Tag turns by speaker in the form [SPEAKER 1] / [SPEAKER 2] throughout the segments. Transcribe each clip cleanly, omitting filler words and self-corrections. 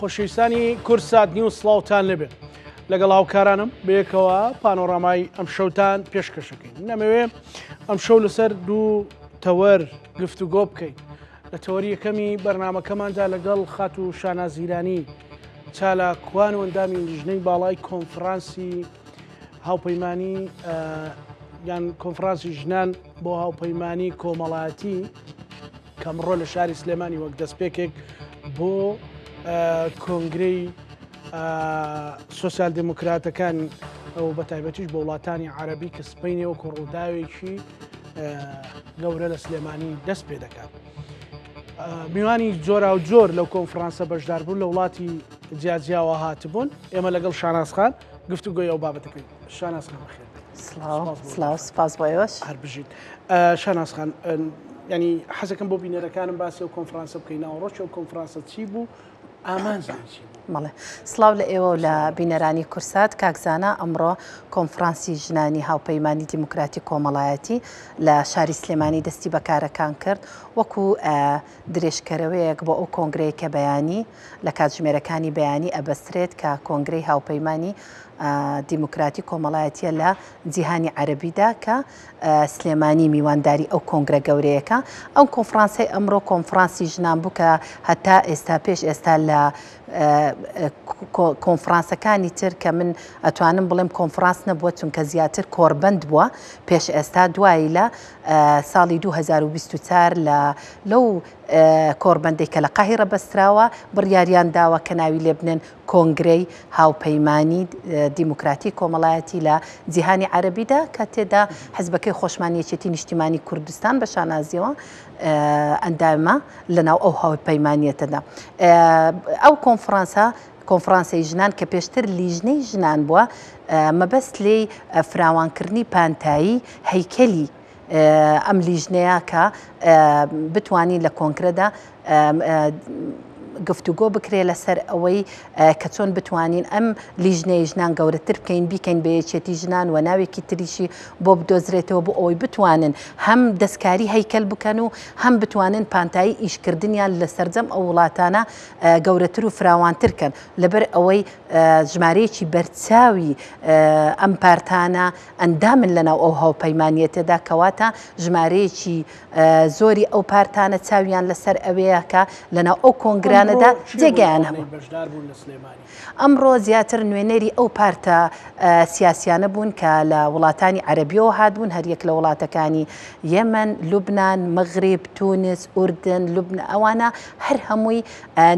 [SPEAKER 1] خۆشەویستانی کورسات نیوز سڵاوتان لەبێ لەگەڵ هاوکارانم بەیەکەوە پانۆڕامای ئەم شەوتان پێشکەشەکەین نەمەوێ ئەم شەو لەسەر دوو تەوەر گفتوگۆ بکەین لە تەوەری یەکەمی بەرنامەکەماندا لەگەڵ خات و شانازیرانی چالاکوان و ئەندامی لیژنەی باڵای کۆنفرانسی هاوپەیمانی یان کۆنفرانسی ژنان بۆ هاوپەیمانی کۆمەڵایەتی کەمڕۆ لە شاری سلێمانی وەک دەستپێکێک بۆ کۆنگرەی سۆسیال دموکراتەکان ئەو بە تایبەتیش بە وڵاتانی عەرەبی کە سپەینێ وەکو ڕووداوێکی گەورە لە سلێمانی دەست پێ دەکات. میوانی جۆرا و جۆر لەو کۆنفرانسە بەشدار بوون لە وڵاتی جیاجیاوە هاتبوون. ئێمە لەگەڵ شانازخان گفتوگۆی ئەو بابەتەکەین. شانازخان بەخێر.
[SPEAKER 2] سڵاو سپاس بۆ ئێوەش.
[SPEAKER 1] هەر بژیت. شانازخان ینی حەزەکەم بۆ بینەرەکانم باسی ئەو کۆنفرانسە بکەین ناوەڕۆژ ئەو کۆنفرانسە چی بوو ئامانجی چی بوو؟
[SPEAKER 2] مەڵێ سڵاو لە ئێوە و لە بینەرانی کورسات کاکزانە ئەمڕۆ کۆنفرانسی ژنانی هاوپەیمانی دیموکراتی کۆمەڵایەتی لە شاری سلێمانی دەستی بەکارەکان کرد وەکو درێژکەرەوەیەک بۆ ئەو کۆنگرەیە کە بەیانی لە کاتژمێرەکانی بەیانی ئەبەسترێت کە کۆنگرەی هاوپەیمانی دیموکراتی کۆمەڵایەتیە لە جیهانی عەرەبیدا کە سلێمانی میوانداری ئەو کۆنگرە گەورەیەەکە. ئەو کۆنفرانسی ئەمڕۆ کۆنفرانسی ژنان بوو کە هەتا ئێستا پێش ئێستا لە کۆنفرانسەکانی تر کە من ئەتوانم بڵێم کۆنفرانس نەبووە چونکە زیاتر کۆربەند بووە پێش ئێستا دوایی لە ساڵی 2024 لەو کۆربەندێک کە لە قاهیرە بەستراوە بڕیاریان داوە کە ناوی لێ بنێن کۆنگرەی هاوپەیمانی دیموکراتی کۆمەڵایەتی لە جیهانی عەرەبیدا کە تێدا حزبەکەی خۆشمانیەتی نیشتیمانی کوردستان بە شانازیەوە ئەندامە لەناو ئەو هاوپەیمانیەتەدا. ئەو کۆنفرانسەی ژنان کە پێشتر لیژنەی ژنان بووە مەبەست لێی فراوانکردنی پانتایی هەیکەلی ئەم لیژنەیە کە بتوانین لە کۆنگرەدا گفتوگۆ بکرێ لەسەر ئەوەی کە چۆن بتوانین ئەم لیژنەی ژنان گەورەتر بکەین بیکەین بە یەکێتی ژنان و ناوێکی تریشی بۆ بدۆزرێتەوە بۆ ئەوەی بتوانن هەم دەستکاری هەیکەل بکەن و هەم بتوانن پانتایی ئیشکردنیان لە سەرجەم ئەو وڵاتانە گەورەتر و فراوانترکەن لەبەر ئەوەی ژمارەیەکی بەرچاوی ئەم پارتانە ئەندامن لەناو ئەو هاوپەیمانیەتەدا کەواتە ژمارەیەکی زۆری ئەو پارتانە چاویان لەسەر ئەوەیە کە لەناو ئەو کۆنگرانە جێگەیان هەبوو. ئەمڕۆ زیاتر نوێنەری ئەو پارتە سیاسیانە بوون کە لە وڵاتانی عەرەبیەوە هاتبوون هەر یەک لە وڵاتەکانی یەمەن، لوبنان، مەغرب، تونس، ئوردن، لوبنان ئەوانە هەر هەمووی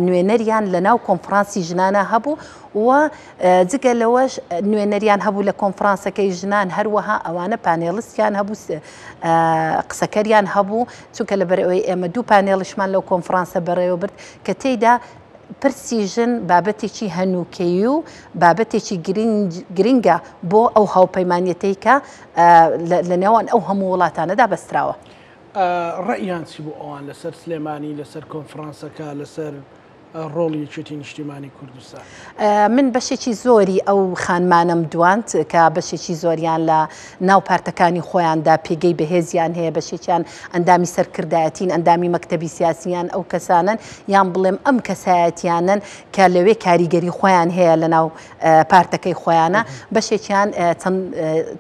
[SPEAKER 2] نوێنەریان لەناو کۆنفرانسی ژنانە هەبوو و جگە لەوەش نوێنەریان هەبوو لە کۆنفرانسەکەی ژنان هەروەها ئەوانە پانێڵستیان هەبوو قسەکەریان هەبوو چونکە لەبەرەوەی ئێمە دوو پانێڵشمان لەو کۆنفرانسە بەڕێوە برد کە تێیدا پرسی ژن بابەتێکی هەنووکەی و بابەتێکی گرینگە بۆ ئەو هاوپەیمانیەتەی کە لە نێوان ئەو هەموو وڵاتانەدا بەستراوە.
[SPEAKER 1] ڕەئیان چی بوو ئەوان لەسەر سلێمانی لەسەر کۆنفرانسەکە لەسەر ڕۆڵی یەکێتی نیشتیمانی کوردستان؟
[SPEAKER 2] من بەشێکی زۆری ئەو خانمانم دواند کە بەشێکی زۆریان لە ناو پارتەکانی خۆیاندا پێگەی بەهێزیان هەیە بەشێکیان ئەندامی سەرکردایەتین ئەندامی مەکتەبی سیاسیان ئەو کەسانن یان بڵێم ئەم کەسایەتیانن کە لەوێ کاریگەری خۆیان هەیە لە ناو پارتەکەی خۆیانە بەشێکیان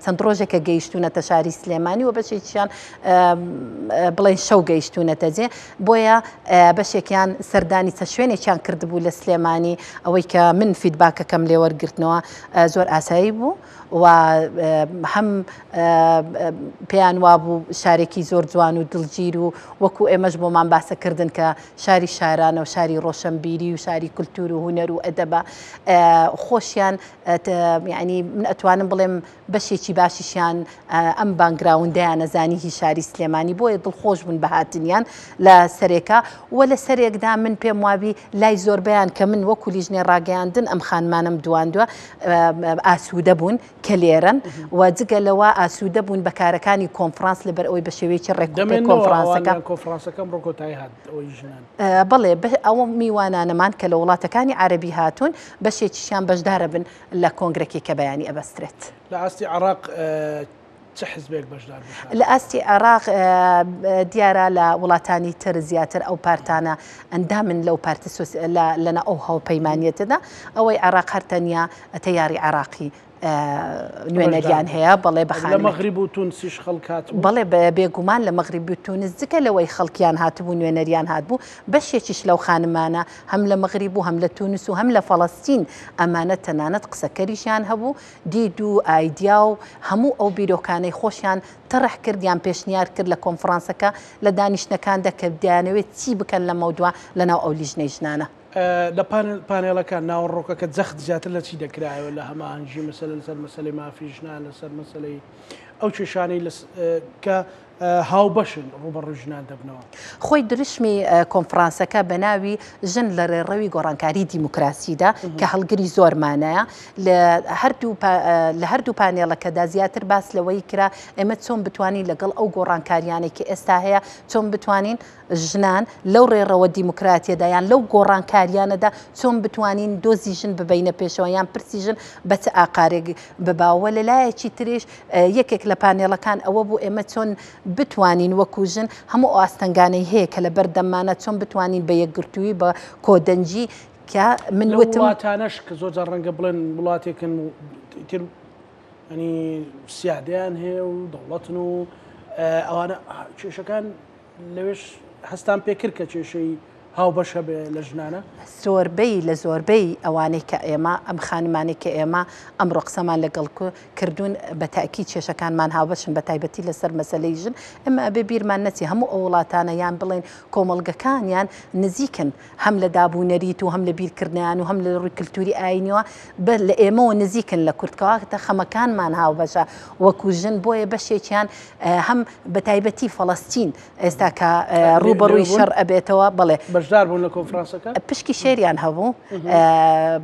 [SPEAKER 2] چەند ڕۆژێکە گەیشتونەتە شاری سلێمانی و بەشێکیان بڵێن شەو گەیشتونەتە جێ بۆیە بەشێکیان سەردانی چە شوێنێک چیان کردبوو لە سلێمانی ئەوەی کە من فیدباکەکەم لێ وەرگرتنەوە زۆر ئاسایی بوو و هەم پێیان وابوو شارێکی زۆر جوان و دڵگیر و وەکو ئێمەش بۆمان باسەکردن کە شاری شارانە و شاری ڕۆشنبیری و شاری کولتور و هونەر و ئەدەبە خۆشیان یعنی من ئەتوانم بڵێم بەشێکی باشیشیان ئەم بانگراوندەیان نەزانی هی شاری سلێمانی بۆیە دڵخۆش بوون بە هاتنیان لە سەرێکە و لە سەرێکدا من پێم وابی لای زۆربیان کە من وەکو لیژنێ ڕاگەیاندن ئەم خانمانم دواندووە ئاسوودە بوون کە لێرن و جگە لەوە ئاسوودە بوون بە کارەکانی کۆنفرانس لەبەر ئەوەی بە شێوەیەکی ڕێککۆپی
[SPEAKER 1] کۆنفرانسەکەم ڕۆکۆتایی هات ئەوەی ژنان
[SPEAKER 2] بڵێ ئەوە میوانانەمان کە لە وڵاتەکانی عەرەبی هاتوون بەشێکیشیان بەشدارە بن لە کۆنگرەکێک کە بەیانی ئەبەسترێت.
[SPEAKER 1] لە ئاستی عێراق چه حزبێک بەشدار بشە
[SPEAKER 2] لە ئاستی عێراق دیارە لە وڵاتانی تر زیاتر ئەو پارتانە ئەندامن لەو پارتی لەنە ئەو هاوپەیمانیەتەدا ئەوەی عێراق هەرتەنیا تەیاری عێراقی نوێنەریان هەیە بەڵێ بەخان
[SPEAKER 1] لە مەغریب و تونسیش خەڵکات
[SPEAKER 2] بەڵێ بێگومان لە مەغریب و تونس جگە لەوەی خەڵکیان هاتبوو نوێنەریان هاتبوو بەشێکیش لەو خانمانە هەم لە مەغریب و هەم لە تونس و هەم لە فەڵەستین ئەمانە تەنانەت قسەکەریشیان هەبوو دید و ئایدیا و هەموو ئەو بیرۆکانەی خۆشیان تەڕح کردیان پێشنیار کرد لە کۆنفرانسەکە لە دانیشتەکاندا کە دەیانەوێت چی بکەن لە مەودووە لەناو ئەو لیژنەی ژنانە
[SPEAKER 1] لە پانێڵەکان ناوەڕۆکەکە جەخت زیاتر لە چی دەکرایەوە لە هەماهنگژی مەسەلە لەسەر مەسەلەی مافی ژنان لەسەر مەسەلەی ئەو کێشانەی کە هاوبەشن ڕوبەڕووی ژنان دەبنەوە
[SPEAKER 2] خۆی دروشمی کۆنفرانسەکە بە ناوی ژن لە ڕێڕەوی گۆڕانکاری دیموکراسیدا کە هەڵگری زۆرمانەیە لە هەردوو پانێڵەکەدا زیاتر باس لەوەی کرا ئێمە چۆن بتوانین لەگەڵ ئەو گۆڕانکاریانێکی ئێستا هەیە چۆن بتوانین ژنان لەو ڕێڕەوە دیموکراتیەدا یان لەو گۆڕانکاریانەدا چۆن بتوانین دۆزی ژن ببینە پێشەوە یان پرسی ژن بە چ ئاقارێک بباوە لەلایەکی تریش یەکێک لە پانێڵەکان ئەوە بوو ئێمە چۆن بتوانین وەکو ژن هەموو ئاستەنگانەی هەیە کە لە بەردەمانە چۆن بتوانین بە یەکگرتووی بە کۆدەنجی کە من وتم
[SPEAKER 1] وڵاتانەش کە زۆر ڕەنگە بڵێن وڵاتێکن تر ینی سیادیان هەیە و دەوڵەتن و ئەوانە کێشەکان لەوێش هەستان پێکرد کە کێشەی هاوبەشە بێ لە ژنانە
[SPEAKER 2] زۆربەی لە زۆربەی ئەوانەی کە ئێمە ئەم خانمانێک کە ئێمە ئەمڕۆ قسەمان لەگەڵ کردوون بە تاکی کێشەکانمان هاوبەشن بە تایبەتی لەسەر مەسەلەی ژن ئێمە ئەبێ بیرمان نەچی هەموو ئەو وڵاتانە یان بڵێن کۆمەڵگەکانیان نزیکن هەم لە دابوونەریت و هەم لە بیرکردیان و هەم لە ڕووی کللتوری ئاینەوە لە ئێمەوە نزیکن لە کورتکەواتە خەمەکانمان هاوبەشە وەکو ژن بۆیە بەشێکیان هەم بە تایبەتی فەڵەستین ئێستا کە ڕوبەڕووی شەڕ ئەبێتەوە بڵێ
[SPEAKER 1] بەشدار بوون لە کۆنفرانسەکە
[SPEAKER 2] پشکی شێریان هەبوو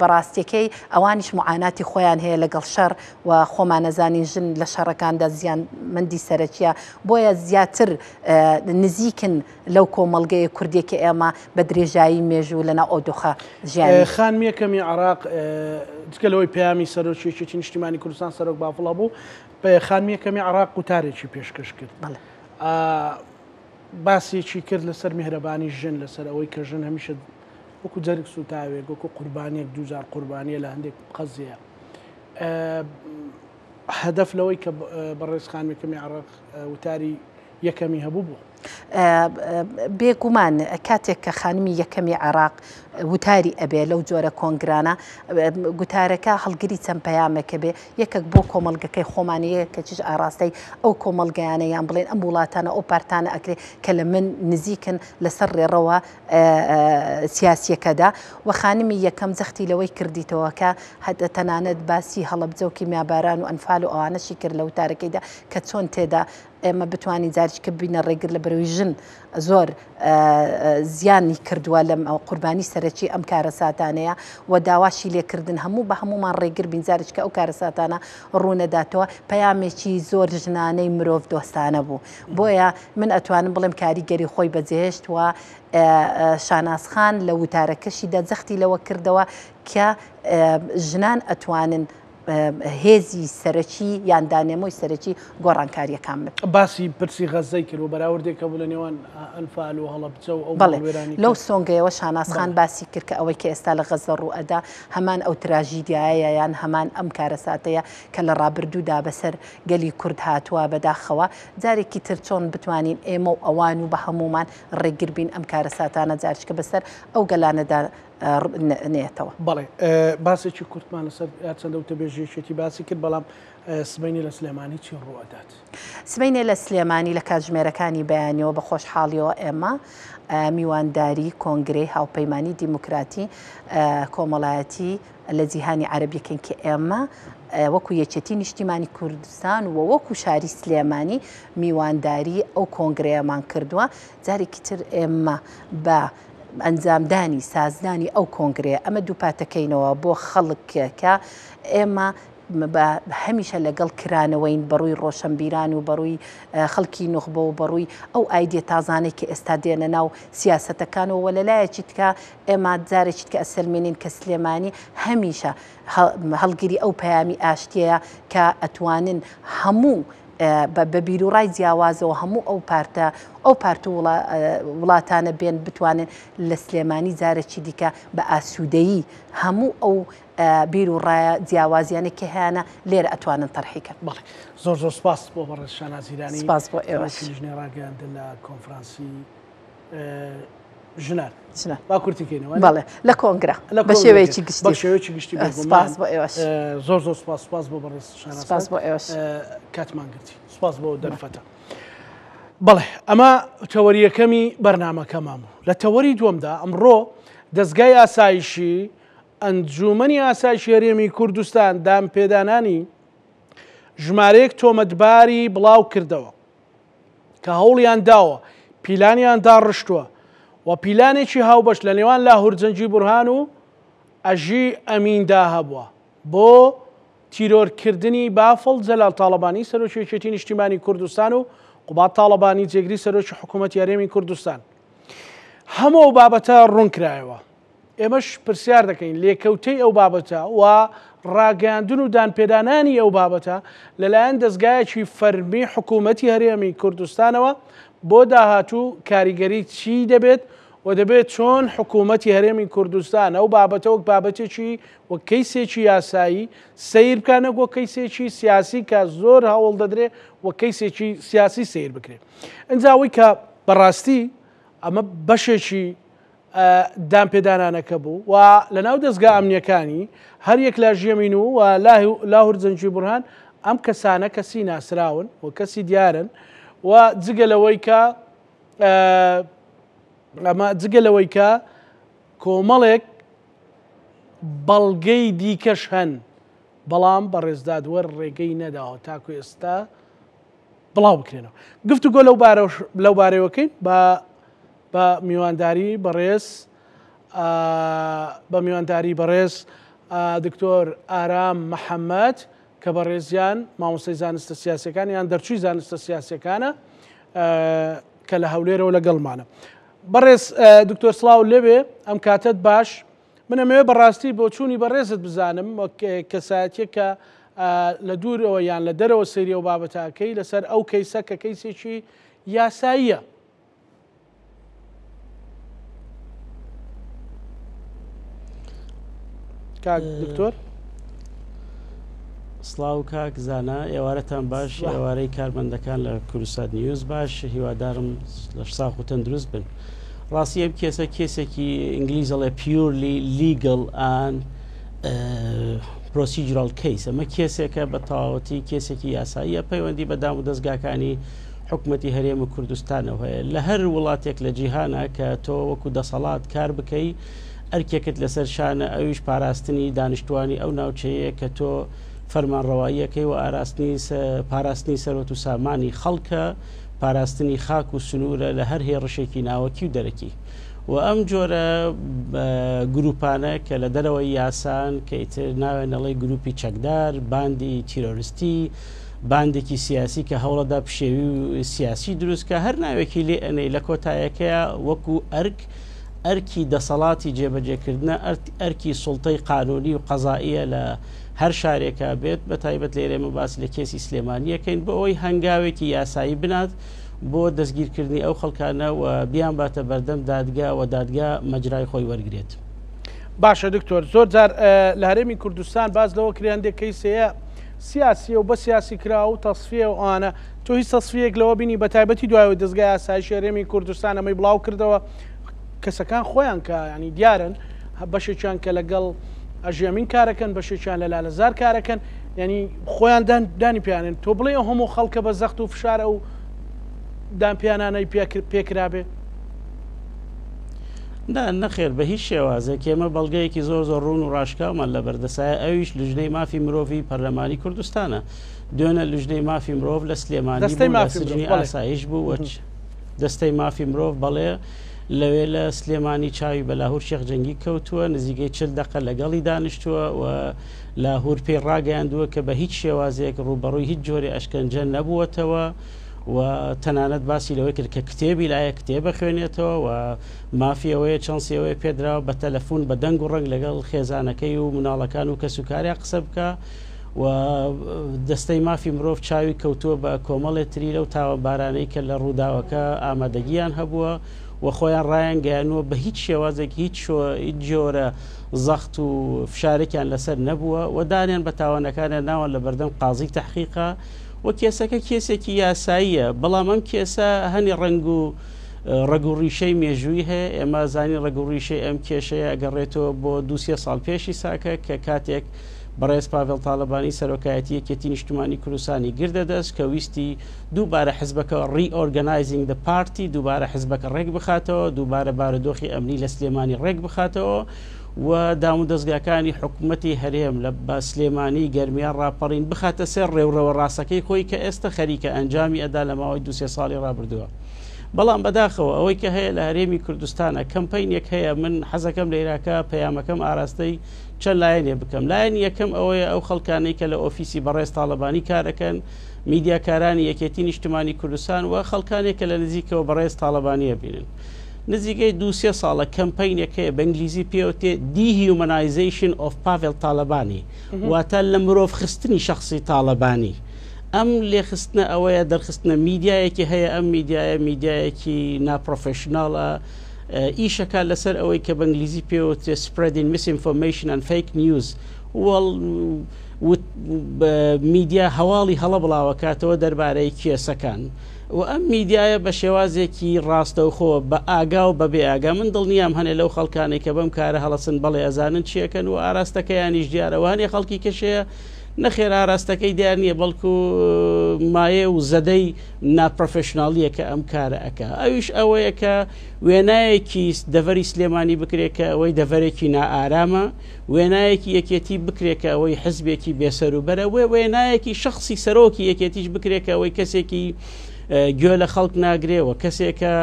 [SPEAKER 2] بەڕاستیەکەی ئەوانیش معاناتی خۆیان هەیە لەگەڵ شەڕ و خۆمان نەزانین ژن لە شەڕەکاندا زیان مندی سەرەکیە بۆیە زیاتر نزیکن لەو کۆمەڵگەیە کوردێکی ئێمە بە درێژایی مێژوو لەناو ئەو دۆخە ژیانی
[SPEAKER 1] خانمیەکەمی عێراق جگەلەوەی پەیامی سەرۆکیەکی نیشتیمانی کوردستان سەرۆک بافڵە بوو بە خانمیەکەمی عێراق وتارێکی پێشکەش کرد باسێکی کرد لەسەر میهرەبانی ژن لەسەر ئەوەی کە ژن هەمیشە وەکو جەرگ سوتاوێک وەکو قوربانیەک دووزار قوربانیە لە هەندێک قەزیە هەدەف لەوەی کە بەڕێز خانمیەکەمی عێراق وتاری یەکەمی هەبوو بوو
[SPEAKER 2] بێگومان کاتێک کە خانمی یەکەمی عێراق وتاری ئەبێ لەو جۆرە کۆنگرانە گوتارەکە هەڵگری چەند پەیامێکە بێ یەکێک بۆ کۆمەڵگەکەی خۆمانەیە کە چیش ئاراستەی ئەو کۆمەڵگەیانە یان بڵێن ئەم وڵاتانە ئەو پارتانە ئەکرێ کە لە من نزیکن لەسەر ڕێڕەوە سیاسیەکەدا و خانمی یەکەم زەختی لەوەی کردیتەوە کە هەدە تەنانەت باسی هەڵەبجە و کیمیاباران و ئەنفال و ئەوانەشی کرد لە وتارەکەیدا کە چۆن تێدا ئێمە بتوانین جارێککە بینە ڕێگر لە بەرەوەی ژن زۆر زیانی کردووە لە قوربانی سەرەکی ئەم کارە ساتانەیە و داواشی لێکردن هەموو بە هەمومان ڕێگر بینجارێککە ئەو کارە ساتانە ڕوونەداتەوە پەیامێکی زۆر ژنانەی مرۆڤ دۆستانە بوو بۆیە من ئەتوانم بڵێم کاریگەری خۆی بەجێهێشت و شاناسخان لە وتارەکەشیدا جەختی لەوە کردەوە کە ژنان ئەتوانن هێزی سەرەکی یان دانێمەی سەرەکی گۆڕانکاریەکان بن
[SPEAKER 1] باسی پرسی غەزەی کرد و بەراوردێکە بوو لە نێوان ئەنفال و هەڵەبجە و
[SPEAKER 2] لەو سۆنگەیەوە شاناسخان باسی کرد کە ئەوەی کە ئێستا لە غەزە ڕوئەدا هەمان ئەو تراژیدیایە یان هەمان ئەم کارە ساتەیە کە لە ڕابردوودا بەسەر گەلی کورد هاتووە بەداخەوە جارێکی تر چۆن بتوانین ئێمە و ئەوان و بە هەمومان ڕێگر بین ئەم کارە ساتانە جارچکە بەسەر ئەو گەلانەدا نێتەوە
[SPEAKER 1] بەڵێ باسێکی کورتمان لەسەر چەندە وتەبێژێکی باسی کرد بەڵام سبەینی لە سلێمانی چی ڕوئەدات
[SPEAKER 2] سبەینێ لە سلێمانی لە کاتژمێرەکانی بەیانیەوە بە خۆشحاڵیەوە ئێمە میوانداری کۆنگرەی هاوپەیمانی دیموکراتی کۆمەڵایەتی لە جیهانی عەرەبیەکەین کە ئێمە وەکو یەکێتی نیشتیمانی کوردستان و وەکو شاری سلێمانی میوانداری ئەو کۆنگرەیەمان کردووە جارێکی تر ئێمە بە ئەنجامدانی سازدانی ئەو کۆنگرەیە ئەمە دووپاتەکەینەوە بۆ خەڵکێکە ئێمە هەمیشە لەگەڵ کرانەوەین بەڕووی ڕۆشنبیران و بەڕووی خەڵکی نوخبە و بەڕووی ئەو ئایدیە تازانەی کە ئێستا دێنە ناو سیاسەتەکانەوە لەلایەکی تکە ئێمە جارێکی کە ئەسلمێنین کە سلێمانی هەمیشە هەڵگیری ئەو پەیامی ئاشتیەیە کە ئەتوانن هەموو بە بیرروڕای جیاوازەوە هەموو ئەو پارت وڵاتانە بێن بتوانن لە سلێمانی جارێکی دیکە بە ئاسوودەیی هەموو ئەو بیر و ڕایە جیاوازیانە کە هیانە لێرە ئەتوانن تەرحیکە.
[SPEAKER 1] زۆر زۆر سپاس بۆ بەڕێز شانازیرانی،
[SPEAKER 2] سپاس بۆ ئێوەش
[SPEAKER 1] ژنێ ڕاگەاندن لە کۆنفرانسی ژنان با کورتیکەینەوە
[SPEAKER 2] بەڵێ لە کۆنگرە بە شێوەیەکی گشتی
[SPEAKER 1] شێوەیەکی گشتی
[SPEAKER 2] سپاس بۆ ئێوەش
[SPEAKER 1] زۆر زۆر سپاس بۆ بەڕێز شانازی،
[SPEAKER 2] سپاس بۆ ئێوەش
[SPEAKER 1] کاتمان گرتی، سپاس بۆ دەرفەتە. بەڵێ ئەمە تەوەریەکەمی بەرنامەکەمان بوو. لە تەوەری دووەمدا ئەمڕۆ دەستگای ئاسایشی ئەنجومەنی ئاسایشی هەرێمی کوردستان دامپێدانانی ژمارەیەک تۆمەتباری بڵاو کردەوە کە هەوڵیان داوە پیلانیان داڕشتووە و پیلانێکی هاوبەش لە نێوان لاهور جەنگی بورهان و ئەژی ئەمیندا هەبووە بۆ تیرۆرکردنی بافڵ جەلال تاڵەبانی سەرۆکی یەکێتی نیشتیمانی کوردستان و قوبات تاڵەبانی جێگری سەرۆکی حکوومەتی هەرێمی کوردستان. هەموو بابەتە ڕوونکرایەوە. ئێمەش پرسیار دەکەین لێکەوتەی ئەو بابەتە و ڕاگەاندن و دانپێدانانی ئەو بابەتە لەلایەن دەستگایەکی فەرمی حکوومەتی هەرێمی کوردستانەوە بۆ داهاتوو کاریگەری چی دەبێت و دەبێت چۆن حکوومەتی هەرێمی کوردستان ئەو بابەتە وەک بابەتێکی وەک کەیسێکی یاسایی سیر بکانە وەک کەیسێکی سیاسی کە زۆر هەوڵ دەدرێت وەک کەیسێکی سیاسی سیر بکرێت. ئەنجاوی کە بەڕاستی ئەمە بەشێکی دامپێدانانەکە بوو و لە ناو دەستگا ئەمنیەکانی هەر یەک لا ژێمین و لاهور جەنگی بورهان ئەم کەسانە کەسی ناسراون و کەسی دیارن و جگە لەوەی کە کۆمەڵێک بەڵگەی دیکەش هەن بەڵام بەڕێزدادوەر ڕێگەی نەداوە تاکو ئێستا بڵاو بکرێنەوە. گفتوگۆ لەو بارەوەکەین بە میوانداری بەڕێز دکتۆر ئارام محەممەد کە بەڕێزیان مامۆستای زانستە سیاسەکان یان دەرچووی زانستە سیاسەکانە کە لە هەولێرەوە لەگەڵمانە. بەڕێز دکتۆر سڵاو لێبێ ئەم کاتت باش منەمەوێ بەڕاستی بۆ چوونی بەڕێزت بزانم کەسایەتە کە لە دوورەوە یان لە دەرەوە سەیری و بابەتاکەی لەسەر ئەو کەیسە کە کەیسێکی یاساییە. کاک دکتۆر
[SPEAKER 3] سڵاو کاک زانە ئێوارەتان باش، ئێوارەی کارمەندەکان لە کوردستان نیوز باش، هیوادارم لە ساخ و تەندروست بن. ڕاستی ئەم کێسە کێسێکی ئینگلیزەڵێ پیورلی لیگل ئان پرۆسیجرال کەیس، ئەمە کێسێکە بە تەواوەتی کێسێکی یاساییە پەیوەندی بەدام و دەستگاکانی حکوومەتی هەرێم و کوردستانەوە هەیە. لە هەر وڵاتێک لە جیهانە کە تۆ وەکو دەسەڵات کار بکەی ئەرکێکت لەسەر شانە ئەویش پاراستنی دانیشتوانی ئەو ناوچەیە کە تۆ فەرمانڕەواییەکەی و پاراستنی سەرۆت و سامانی خەڵکە، پاراستنی خاک و سنوورە لە هەر هێڕشێکی ناوەکی و دەرەکی و ئەم جۆرە گروپانە کە لە دەرەوەی یاسان کە ئیتر ناوێنەڵی گروپی چەکدار، باندی تیرۆریستی، باندێکی سیاسی کە هەوڵەدا پشێوی و سیاسی دروستکە هەر ناوێکی لێ ئەنەی لە کۆتایەکەیە وەکو ئەرکی دەسەڵاتی جێبەجێکردنە، ئەرکی سوڵتەی قانونی و قەزائیە لە هەر شارێکە بێت. بە تایبەت لێرە ئێمە باس لە کێسی سلێمانیەکەین بۆ ئەوەی هەنگاوێکی یاسایی بنات بۆ دەستگیرکردنی ئەو خەڵکانە و بیان باتە بەردەم دادگا و دادگا مەجرای خۆی وەرگێت.
[SPEAKER 1] باشە دکتۆر، زۆر جار لە هەرێمی کوردستان باز لەوە کریان دێ کەیسەیە سیاسی و بە سیاسی کرا و تەصفیە و ئانە تۆ هیچ تەصفیەک لەوە بینی بە تایبەتی دوایەوە دەستگای ئاسایشی هەرێمی کوردستان ئەمەی بڵاو کردەوە کەسەکان خۆیان کە ینی دیارن بەشێکیان کە لەگەڵ ئەژێمین کارەکەن، بەشێکیان لە لالەزار کارەکەن، ینی خۆیان دانی پیانێن. تۆ بڵێ هەموو خەڵکە بە زەخت و فشارە و دامپیانانەی پێکرابێ؟
[SPEAKER 3] نەخێر بە هیچ شێوازێک ئێمە بەڵگەیەکی زۆر زۆر ڕوون و ڕاشکاومان لە بەردەسایە ئەویش لژنەی مافی مرۆڤی پەرلەمانی کوردستانە. دوێنە لژنەی مافی مرۆڤ لە سلێمانی سجنی ئاسایش بوو دەستەی مافی مرۆڤ بەڵێ لەوێ لە سلێمانی چاوی بە لاهور شێخ جەنگی کەوتووە، نزیگەی 40 دقە لەگەڵی دانیشتووە و لاهور پێی ڕاگەیاندووە کە بە هیچ شێوازێک ڕوبەڕووی هیچ جۆری ئەشکەنجە نەبووەتەوە و تەنانەت باسی لەوەی کرد کە کتێبی لایە کتێبە خوێنێتەوە و مافیەوەیە چەندسیەوەی پێدراوە بە تەلەفۆن بە دەنگ و ڕنگ لەگەڵ خێزانەکەی و مناڵەکان و کەسوکاریا قسە بکە و دەستەی مافی مرۆڤ چاوی کەوتووە بە کۆمەڵێتری لەو تاوەبارانەی کە لە ڕووداوەکە ئامادەگییان هەبووە و خۆیان ڕایان گەیانوە بە هیچ شێوازێک هیچ جۆرە زەخت و فشارێکیان لەسەر نەبووە و دانیان بە تاوانەکانیان ناوان لە بەردەم قازی تەحقیقا و کێسەکە کێسێکی یاساییە بەڵام ئەم کێسە هەنی ڕنگ و ڕگوڕیشەی مێژووی هەیە ئێمە زانی ڕگوڕیشەی ئەم کێشەیە ئەگەڕێتەوە بۆ 2 ساڵ پێشی ساکە کە کاتێک بەڕێز پاڤێڵ تاڵەبانی سەرۆکایەتی یەکێتی نیشتیمانی کوردستانی گردەدەست کە ویستی دووبارە حزبەکە ڕیئۆرگەنایزینگ دە پارتی دووبارە حزبەکە ڕێک بخاتەوە دووبارە بارودۆخی ئەمنی لە سلێمانی ڕێک بخاتەوە و دام و دەستگاکانی حکوومەتی هەرێم لە بە سلێمانی گەرمیان ڕاپەڕین بخاتە سەر ڕێوڕەوە ڕاستەکەی خۆی کە ئێستا خەریکە ئەنجامی ئەدا لە ماوەی 2 ساڵی ڕابردووە. بەڵام بەداخەوە ئەوەی کە هەیە لە هەرێمی کوردستانە کەمپینێک هەیە من حەزەکەم لە عێراقا پەیامەکەم ئاراستەی چەند لایەنێ بکەم لایەن یەکەم ئەوەیە ئەو خەڵکانەی کە لە ئۆفیسی بەڕێز تاڵەبانی کارەکەن میدیاکارانی یەکێتی نیشتیمانی کوردستان و خەڵکانێک کە لە نزیکەوە بەڕێز تاڵەبانیە بینن نزیکەی 2 ساڵە کەمپینێک هەیە بە ئینگلیزی پێوتێ دیهیومەنایزیشن ئۆف پاڤێڵ تاڵەبانی واتە لە مرۆڤ خستنی شخصی تاڵەبانی ئەم لێخستنە ئەوەیە دەرخستنە میدیایەکی هەیە ئەم میدیایەکی ناپرۆفێشناڵە ئیشەکە لەسەر ئەوەی کە بە ئینگلیزی پێوتێ spreading misinformation and fake news میدیا هەواڵی هەڵە بڵاوەکاتەوە دەربارەی کێسەکان و ئەم میدیایە بە شێوازێکی ڕاستەوخۆ بە ئاگا و بەبێ ئاگا من دڵنیام هەنێ لەو خەڵکانێک کە بەم کارە هەڵەسن بەڵێ ئەزانن چیەکەن و ئاراستەکەیانیش دیارەوانێ خەڵکی کەشەیە نەخێر ئاراستەکەی دیار نییە بەڵکو مایە و زەدەی ناپرۆفێشناڵیە کە ئەم کارە ئەکە ئەویش ئەوەیە کە وێنایەکی دەڤەری سلێمانی بکرێکە ئەوەی دەڤەرێکی نائارامە وێنایەکی یەکێتی بکرێکە ئەوەی حزبێکی بێسەروبەرە وێنایەکی شخصی سەرۆکی یەکێتیش بکرێکە ئەوەی کەسێکی گوێ لە خەڵک ناگرێەوە کەسێکە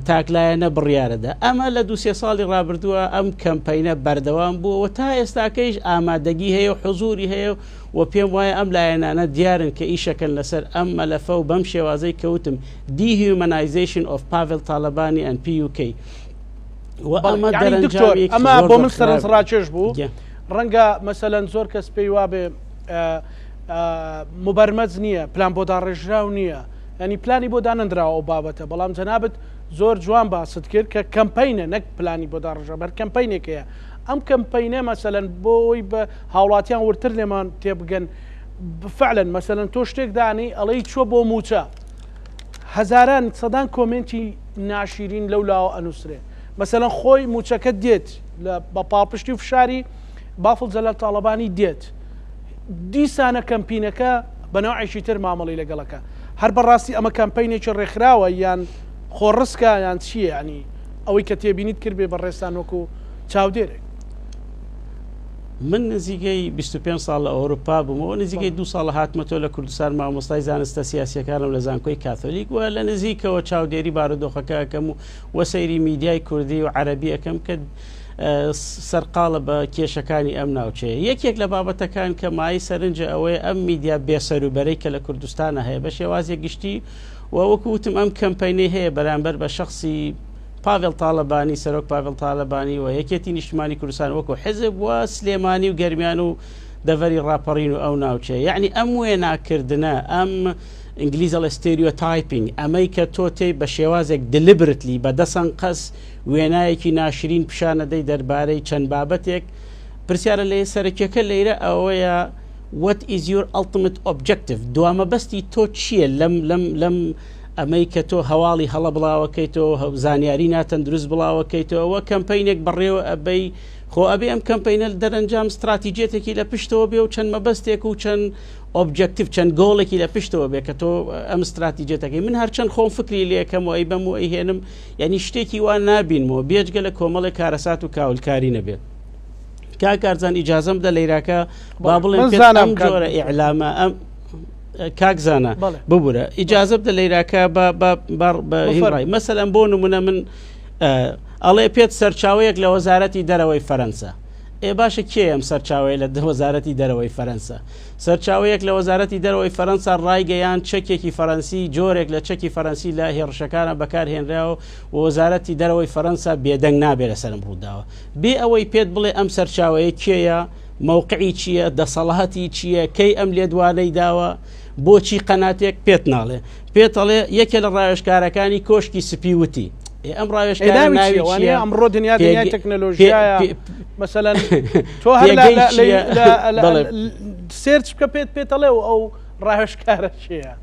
[SPEAKER 3] تاکلایەنە بڕیارەدا ئەمە لە 2 ساڵی ڕابردووە ئەم کەمپینە بەردەوام بووەوە تا ئێستاکەیش ئامادەگی هەیە و حزوری هەیە و پێم وایە ئەم لایەنانە دیارن کە ئیشەکەن لەسەر ئەم مەلەفە و بەم شێوازەی کەوتم دیهیومەنایزیشن ئۆف پاڤێڵ تاڵەبانی ئەن PUK
[SPEAKER 1] ئەمە بۆ من سەرنجڕاکێش بوو ڕەنگە مەسەلەن زۆر کەس پێی وابێ مبەرمەج نییە پلان بۆ داڕێژراو نییە ینی پلانی بۆ دانەندراوە ئەو بابەتە بەڵام جەنابەت زۆر جوان باست کرد کە کەمپینە نەک پلانی بۆ داڕژە بەر کەمپینێکەیە ئەم کەمپینە مەسەلەن بۆی بە هاوڵاتیان ورتر لێمان تێبگەن فعلەن مەسەلەن تۆ شتێک دانی ئەڵەی چوە بۆ موچە هەزاران سەدان کۆمنتی ناشرین لەو لاوە ئەنووسرێ مەسەلەن خۆی موچەکە دێت بە پاڵپشتی و فشاری بافڵ جەلال تاڵەبانی دێت دیسانە کەمپینەکە بەناوعیشی تر مامەڵی لەگەڵەکە هەر بەڕاستی ئەمە کەمپینێکی ڕێکخراوە یان خۆڕسکە یان چییە ینی ئەوەی کە تێبینیت کرد بێ بەڕێستان وەکو چاودێرێک
[SPEAKER 3] من نزیکەی 25 ساڵ لە ئەوروپا بوومەوە نزیکەی 2 ساڵ هاتمەتەوە لە کوردستان مامۆستای زانستە سیاسیەکانم لە زانکۆی کاتۆلیک و لە نزیکەوە چاودێری بارودۆخەکەکەم و سەیری میدیای کوردی و عەرەبی ئەەکەم کە سەرقاڵە بە کێشەکانی ئەم ناوچەیە یەکێک لە بابەتەکان کە مای سەرنجە ئەوەیە ئەم میدیا بێسەروبەرەی کە لە کوردستانە هەیە بە شێوازێک گشتی و وەکوتم ئەم کەمپینەی هەیە بەرامبەر بە شخصی پاڤێڵ تاڵەبانی سەرۆک پاڤێڵ تاڵەبانی و یەکێتی نیشتیمانی کوردستان وەکو حزب و سلێمانی و گەرمیان و دەڤەری ڕاپەڕین و ئەو ناوچەیە یعنی ئەم وێناکردنە ئەم ئینگلیزە لە ستێریۆتایپینگ ئەمەی کە تۆ تێی بە شێوازێک دلیبرتلی بە دەسەن قەس وێنایەکی ناشرین پیشانەدەی دەربارەی چەند بابەتێک پرسیارە لێ سەرکیەکە لەیرە ئەوەیە what is your ultimate objective دوامە بەستی تۆ چییە لەم ئەمەی کە تۆ هەواڵی هەڵە بڵاوەکەیتەوە زانیاری ناتەندروست بڵاوەکەیتەوە وە کەمپینێک بەڕێوە ئەبەی خۆ ئەبێ ئەم کەمپینە دەرەنجام استراتیجێتێکی لە پشتەوە بێ و چەند مەبەستێک و چەند ئۆبجکتیف چەند گۆڵێکی لە پشتەوە بێ کە تۆ ئەم استراتیجێتەکەی من هەرچەند خۆم فکری لێکەم و ئەی بەم و ئەیهێنم یعنی شتێکی وان نابینمەوە بێجگە لە کۆمەڵی کارەسات و کاولکاری نەبێت کاکارزان ئیجازەم بدە لە عێراقا با بڵێم ئەم جۆرە ئیعلامە ئەم کاکزانە ببوورە ئیجازە بدە لە عێراقا بە مەسەلەن بۆ نمونە من ئەڵێ پێت سەرچاوەیەک لە وەزارەتی دەرەوەی فەرەنسا باشە کێ ئەم سەرچاوەیە لە وەزارەتی دەرەوەی فەرەنسا سەرچاوەیەک لە وەزارەتی دەرەوەی فەرەنسا ڕایگەیان چەکێکی فەرەنسی جۆرێک لە چەکی فەرەنسی لە هێرشەکانە بەکارهێنراوە و وەزارەتی دەرەوەی فەرەنسا بێدەنگ نابێت لەسەرم ڕووداوە بێ ئەوەی پێت بڵێ ئەم سەرچاوەیە کێیە مووقعی چییە دەسەڵاتی چییە کەی ئەم لێدوانەی داوە بۆچی قەناتێک پێت ناڵێ پێتەڵێ یەکێ لە ڕاوێژکارەکانی کۆشکی سپیوتی ئەم ڕاوێژکارە ناوی چییە
[SPEAKER 1] ئەمڕۆ دنیا دنیای تەکنەلۆژیایە مثلەن تۆ هەر سێرچ بکە پێتەڵێ و ئەو ڕاوێژکارە چییە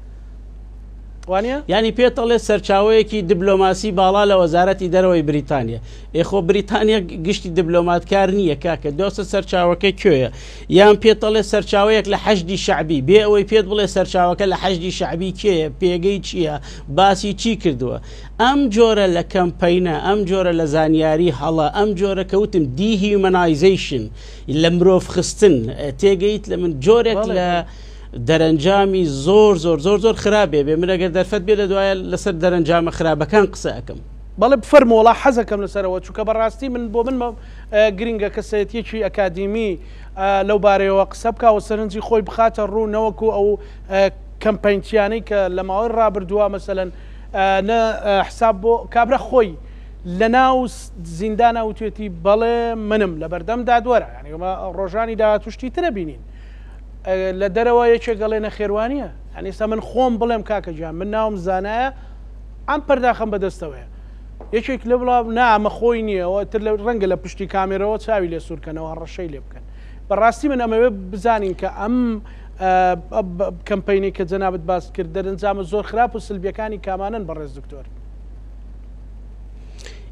[SPEAKER 1] وانە
[SPEAKER 3] ینی پێتەڵێ سەرچاوەیەکی دیبلۆماسی باڵا لە وەزارەتی دەرەوەی بریتانیا ئێخۆ بریتانیا گشتی دیبلۆماتکار نییە کاکە دۆسە سەرچاوەکە کوێیە یان پێتەڵێ سەرچاوەیەک لە حەشدی شعبی بێ ئەوەی پێت بڵێ سەرچاوەکە لە حەشدی شعبی کێیە پێگەی چییە باسی چی کردووە ئەم جۆرە لە کەمپینە ئەم جۆرە لە زانیاری هەڵە ئەم جۆرە کەوتم دیهیومەنایزیشن لە مرۆڤ خستن تێگەیت لە من جۆرێک لە دەرەنجامی زۆر خراپێ بێ من ئەگەر دەرفەت بێ لە دوایە لەسەر دەرەنجامە خراپەکان قسە ئەەکەم
[SPEAKER 1] بەڵێ بفەرمۆڵا حەزەکەم لەسەرەوە چووکە بەڕاستی من بۆ من گرنگە کەسەتیەکی ئەکادیمی لەو بارەیەوە قسە بکەوە سەرنجی خۆی بخاتە ڕوو نەوەکو ئەو کەمپینتیانەی کە لە ماوەی ڕابردووە مەسەلەن حساب بۆ کابرا خۆی لە ناو زیندانە وتێتی بەڵێ منم لە بەردەم دادوەرە ینی ڕۆژانی داهاتوشتی ترە بینین لە دەرەوە یەکێک گەڵێنە خێوانیە هەنیستا من خۆم بڵێم کاکە جیان من ناوم زانایە ئەم پەرداخەم بەدەستەوەیە یەکێک لە بڵاو نامە خۆی نییە تر لە ڕەنگە لە پشتی کامێرەوە چاوی لێ سوورکەنەوە ڕەشەی لێ بکەن بەڕاستی من ئەمەوێ بزانین کە ئەم کەمپینی کە جەنابەت باس کرد دەرەنجامە زۆر خراپ و سلبیەکانی کامانن بەڕێز دکتۆر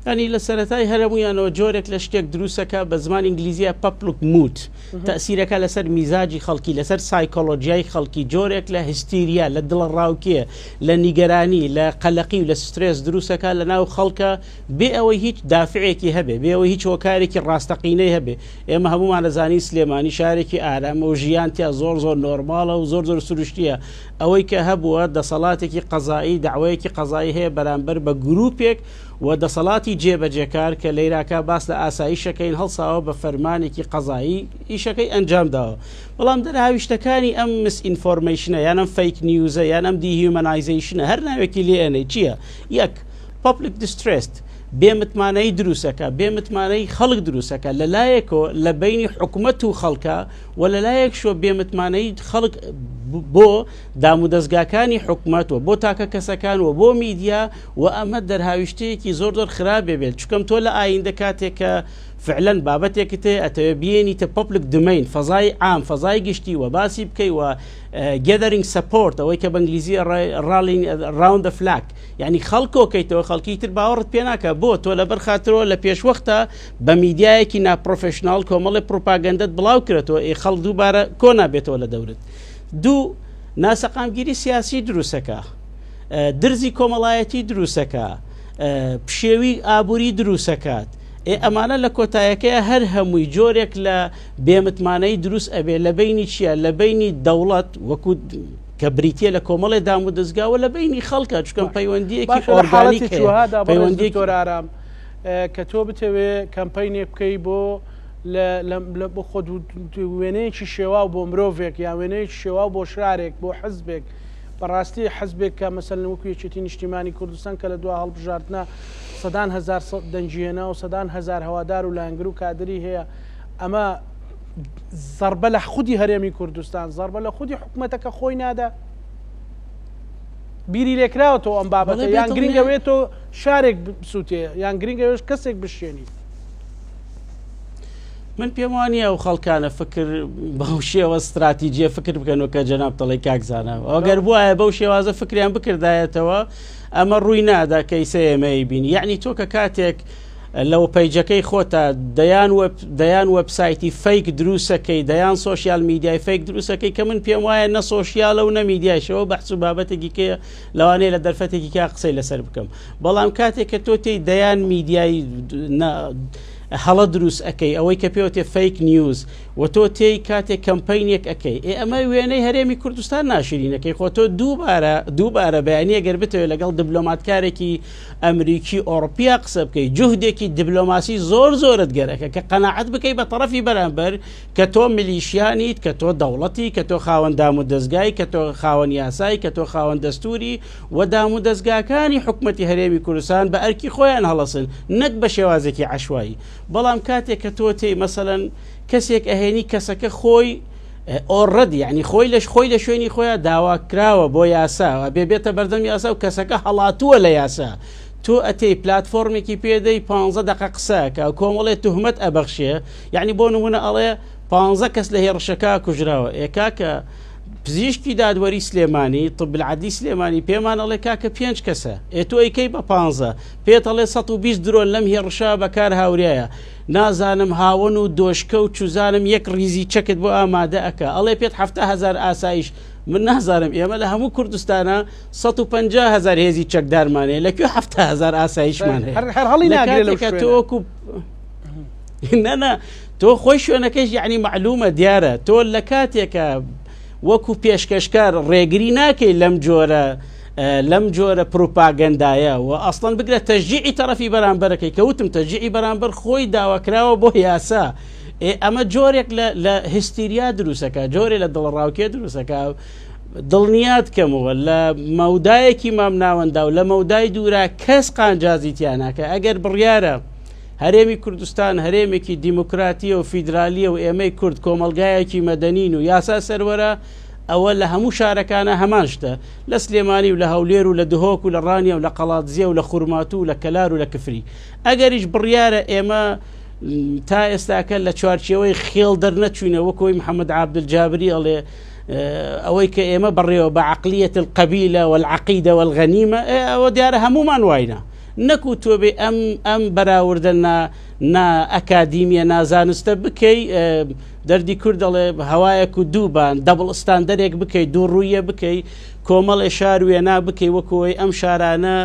[SPEAKER 3] ینی لە سەرەتای هەرمویانەوە جۆرێک لە شتێک دروستەکە بە زمان ئینگلیزیە پەپلوک موت تەسیرەکە لەسەر میزاجی خەڵکی لەسەر سایکۆلۆژیای خەڵکی جۆرێک لە هیستیریا لە دڵە ڕاوکێ لە نیگەرانی لە قەلەقی و لە سترێس دروستەکە لە ناو خەڵکە بێ ئەوەی هیچ دافعێکی هەبێ بێ ئەوەی هیچ هۆکارێکی ڕاستەقینەی هەبێ ئێمە هەمومان دەزانی سلێمانی شارێکی ئارامە و ژیانتیا زۆر نۆرماڵە و زۆر سروشتیە ئەوەی کە هەبووە دەسەڵاتێکی قەزایی داوایەکی قەزایی هەیە بەرامبەر بە گروپێک و دەسەڵاتی جێبەجێکار کە لە عێراقا باس لە ئاسایشەکەین هەڵساوە بە فەرمانێکی قەزایی ئیشەکەی ئەنجام داوە بەڵام دەرهاویشتەکانی ئەم مسئینفۆرمیشنە یان ئەم فەیک نیوزە یان ئەم دیهیومەنایزیشنە هەر ناوێکی لێ ئەنەی چییە یەک پابلیک دیسترێست بێمتمانەی دروستەکە بێمتمانەی خەڵک دروستەکە لەلایەکۆ لە بینی حکوومەت و خەڵکە و لەلایەک شۆ بێمتمانەی خەڵک بۆ دامودەستگاکانی حکوومەتەوە بۆ تاکە کەسەکانەوە بۆ میدیا و ئەمە دەرهاویشتەیەکی زۆر خراپێ بێت چکەم تۆ لە ئایندە کاتێکە فعلەن بابەتێکت ئەتەوێ بێنیتە پبلیک دمین فەزای عام فەزای گشتی و باسی بکەی و گەدەرینگ سەپۆرت ئەوەی کە بەنگلیزی ڕاوند دە فلاک یعنی خەڵکۆکەیتەوە خەڵکی تر باوەڕت پێ ناکە بۆ تۆ لە بەرخاترەوە لە پێشوەختە بە میدیایەکی ناپرۆفشنال کۆمەڵی پروپاگەندەت بڵاو کرێتەوە ئێ خەڵ دووبارە کۆ نابێتەوە لە دەورت دوو ناسەقامگیری سیاسی دروستەکە درزی کۆمەڵایەتی دروستەکە پشێوی ئابووری دروستەکات ئەمانە لە کۆتایەکەیە هەر هەمووی جۆرێک لە بێمتمانەی دروست ئەبێ لە بینی چییە لە بینی دەوڵەت وەکو کە بریتە لە کۆمەڵی دام و دەستگاوە لە بینی خەڵکە چکەم پەیوەندیەکی ئۆرگانیک
[SPEAKER 1] پەیوەندی تۆر ئارام کە تۆ بتەوێ کەمپینێ بکەی بۆ بۆ خۆ وێنەیەکی شێواو بۆ مرۆڤێک یا وێنەیەکی شێواو بۆ شارێک بۆ حزبێک بەڕاستی حزبێک کە مەسەلەن وەکو یەکێتی نیشتیمانی کوردستان کە لە دوا هەڵبژاردنە سەدان هەزار دەنجێنە و سەدان هەزار هەوادار و لانگر و کادری هەیە ئەمە زەربە لە خودی هەرێمی کوردستان زەربە لە خودی حکوومەتەکە خۆی نادا بیری لێکراوەتەوە ئەم بابەتە یان گرنگەوێتەوە شارێک بسووتێ یان گرنگەوێش کەسێک بشێنی
[SPEAKER 3] من پێم وانە ئەو خەڵکانە فکر بەو شێوە استراتیجیە فکر بکەنەوە کە جەناب دەڵێ کاکزانە ئەگەر بووایە بەو شێوازە فکریان بکردایەتەوە ئەمە ڕووی نادا کەیسە ئێمەی بینی یعنی تۆ کە کاتێک لەو پەیجەکەی خۆتە دەیان وەبسایتی فەیک دروستەکەی دەیان سۆشیال میدیای فەیک دروستەکەی کە من پێم وایە نە سۆشیالە و نە میدیایشەوە بەحس و بابەتێکی کێ لەوانەیە لە دەرفەتێکی کا قسەی لەسەر بکەم بەڵام کاتێک کە تۆ تێی دەیان میدیای هەڵە دروست ئەەکەی ئەوەی کە پێوتێ فەیک نیوز و تۆ تێی کاتێک کەمپینێک ئەەکەی ئەمە وێنەی هەرێمی کوردستان ناشرینەکەی خۆ تۆ دووبارە بەیانیە گەر بتەوێت لەگەڵ دیبلۆماتکارێکی ئەمریکی ئۆڕۆپیا قسە بکەی جوهدێکی دیبلۆماسی زۆرت گەرەکە کە قەناعەت بکەی بە تەرەفی بەرامبەر کە تۆ میلیشیانیت کە تۆ دەوڵەتی کە تۆ خاوەن دام و دەستگای کە تۆ خاوەن یاسایی کە تۆ خاوەن دەستوری و دام و دەستگاکانی حکوومەتی هەرێمی کوردستان بە ئەرکی خۆیان هەڵەسن نەک بە شێوازێکی عەشوایی بەڵام کاتێک کە تۆ تێی مەسەڵەن کەسێک ئەهێنی کەسەکە خۆی ئۆڕەدی یعنی خۆی لە شوێنی خۆیان داواکراوە بۆ یاسا بێتە بەردەم یاسا و کەسەکە هەڵاتووە لە یاسا تۆ ئەتەی پلتفۆرمێکی پێدەی 15 دقە قسەکە کۆمەڵێ توهمەت ئەبەخشێ یعنی بۆ نمونە ئەڵێ 15 کەس لە هێرشەکە کوژراوە ئێکاکە پزیشکی دادوەری سلێمانی طب العادی سلێمانی پێمان ئەڵێ کاکە 5 کەسە ئێ تۆ ئەیکەی بە 15 پێت ئەڵێ 120 درۆن لەم هێڕشا بەکار هاوریایە نازانم هاون و دۆشکە و چوزانم یەک ریزی چەکت بۆ ئامادە ئەکە ئەڵێ پێت 7,000 ئاسایش من نازانم ئێمە لە هەموو کوردستانە 150,000 هێزی چەکدارمانەیە لەکوێ 7,000 ئاسایشمان هەیە تۆکو نەنا تۆ خۆی شوێنەکەش یعنی معلومە دیارە تۆ لە کاتێکە وەکو پێشکەشکار ڕێگری ناکەی لەم جۆرە پروپاگەندایە و ئەسڵەن بگرە تەشجیعی تەرەفی بەرامبەرەکەی کەوتم تەشجیعی بەرامبەر خۆی داواکراوە بۆ یاسا ئەمە جۆرێک لە هستیریا دروستەکە جۆرێ لە دڵڕاوکێ دروستەکە دڵنیات کەمەوە لە مەودایەکی مام ناوەندا و لە مەودای دوورا کەس قانجازیتیان ناکە ئەگەر بڕیارە هەرێمی کوردستان هەرێمێکی دیموکراتیە و فیدرالیە و ئێمەی کورد کۆمەلگایەکی مەدەنین و یاسا سەروەرە ئەوە لە هەموو شارەکانە هەمان شتە لە سلێمانی و لە هەولێر و لە دهۆک و لە ڕانیە و لە قەڵاتزیە و لە خورماتوو و لە کەلار و لە کفری ئەگەریش بڕیارە ئێمە تا ئێستاکە لە چوارچێوەی خێڵ دەرنەچوینە وەکۆی محەممەد عەبدولجابری ئەڵێ ئەوەی کە ئێمە بڕێەوە بە عەقلیەت القەبیلە والعەقیدە والغەنیمە ئەوە دیارە هەمومان واینە نەکو تۆ بێ ئەم بەراوردە نا ئەکادیمیە نازانستە بکەی دەردی کورد دەڵێ هەوایەک و دووبان دەبڵ ئستاندەرێک بکەیت دوو ڕوویە بکەی کۆمەڵێ شار وێنا بکەی وەکەوەی ئەم شارانە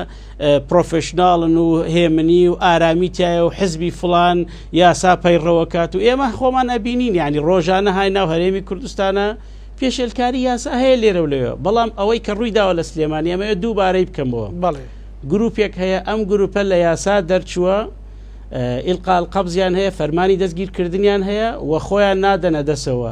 [SPEAKER 3] پرۆفشناڵن و هێمنی و ئارامیتایە و حزبی فڵان یاسا پەیڕەوەکات و ئێمە خۆمان ئەبینین یعنی ڕۆژانە های ناو هەرێمی کوردستانە پێشێلکاری یاسا هەیە لێرە و لێوە بەڵام ئەوەی کە ڕوویداوە لە سلێمانی ئەمە دووبارەی بکەمەوە گروپێک هەیە ئەم گروپە لە یاسا دەرچووە ئیلقال قەبزیان هەیە فەرمانی دەستگیرکردنیان هەیە و خۆیان نادەنە دەسەوە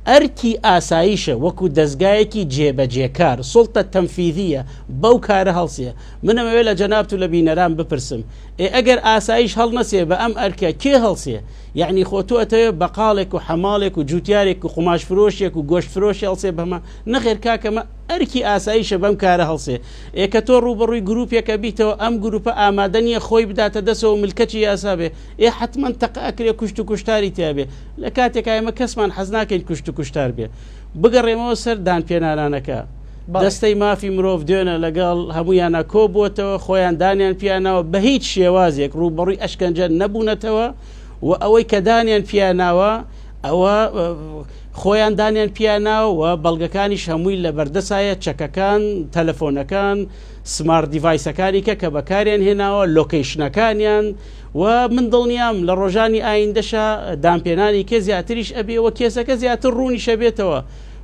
[SPEAKER 3] ئەرکی ئاساییشە وەکو دەستگایەکی جێبەجێکار سوڵتە تەنفیذیە بەو کارە هەڵسیە منەمەوێت لە جەنابەت و لە بینەران بپرسم ئەگەر ئاساییش هەڵ نەسێ بە ئەم ئەرکە کێ هەڵسێ یعنی خۆتوەتەوێت بەقاڵێک و حەماڵێک و جوتیارێک و قوماش فرۆشێک و گۆشت فرۆشی هەڵسێ بەمە نەخێر کاکەمە ئەرکی ئاساییشە بەم کارە هەڵسێ ئێکە تۆ ڕوبەڕووی گروپێکە بیتەوە ئەم گروپە ئامادەنیە خۆی بداتە دەسەوە ملکەتی یاسا بێ حتمما تەقەکرێ کوشت و کوشتاری تیاابێ لە کاتێکا ئێمە کەسمان حەز ناکەین کوشت و کوشتار بێ بگەڕێمەوە سەر دانپێنانانەکە دەستەی مافی مرۆڤ دوێنە لەگەڵ هەمویانە کۆ بووتەوە خۆیان دانیان پیاناوە بە هیچ شێوازێک ڕوبەڕووی ئەشکەنجە نەبوونەتەوە و ئەوەی کە دانیان پیاناوە ئەوە خۆیان دانیان پیاناوە و بەڵگەکانیش هەمووی لە بەردەسایە چەکەکان تەلەفۆنەکان سمارت دیڤایسەکانی کە بەکاریان هێناوە لۆکیشنەکانیان و من دڵنیام لە ڕۆژانی ئایندەشە دامپێنانی کێ زیاتریش ئەبێەوە کێسەکە زیاتر ڕوونی شەبێتەوە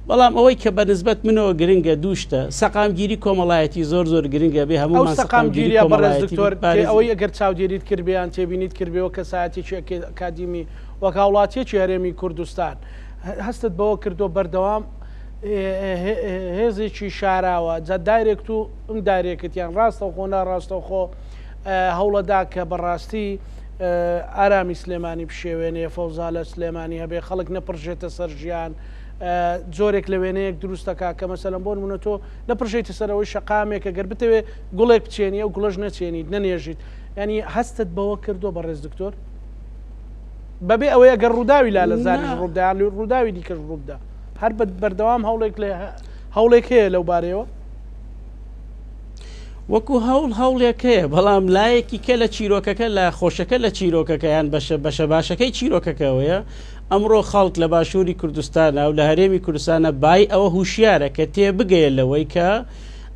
[SPEAKER 3] بەڵام ئەوەی کە بەنسبەت منەوە گرنگە دووشتە سەقامگیری کۆمەڵایەتی زۆر گرنگە بێ هەموو
[SPEAKER 1] سەقامگیری بەڕێز دکتۆر ئەوەی ئەگەر چاودێریت کردیان تێبینیت کردبێەوە کە ساعتێکی ئەکادیمی وەک هاوڵاتیەکی هەرێمی کوردستان هەستت بەوە کردو بەردەوام هێزێکی شاراوە جا دایرێکت و ئەم دایرێکتیان ڕاستە و خۆ ناڕاستە خۆ هەوڵەدا کە بەڕاستی ئارامی سلێمانی بشێوێنێ فەوزا لە سلێمانی هەبێ خەڵک نەپڕژێتە سەر ژیان جۆرێک لە وێنەیەک دروستەکە کە مەسەلەن بۆ نمونە تۆ نەپڕژێتە سەرەوەی شەقامێکە گەر بتەوێ گوڵێک بچێنی و گوڵەش نەچێنیت نەنێژیت ینی هەستت بەوە کردو بەڕێز دکتۆر بەبێ ئەوەیە گەر ڕووداوی لا لە زانیش ڕوودایان ڕووداوی دیکەش ڕوودا هەر بەردەوام هەوڵێک هەیە لەو بارەیەوە
[SPEAKER 3] وەکو هەوڵێک هەیە بەڵام لایەکی کە لە چیرۆکەکە لە خۆشەکە لە چیرۆکەکەیان بەشە باشەکەی چیرۆکەکەوەیە ئەمڕۆ خەڵک لە باشووری کوردستانە و لە هەرێمی کوردستانە بای ئەوە هوشیارە کە تێبگەیە لەوەی کە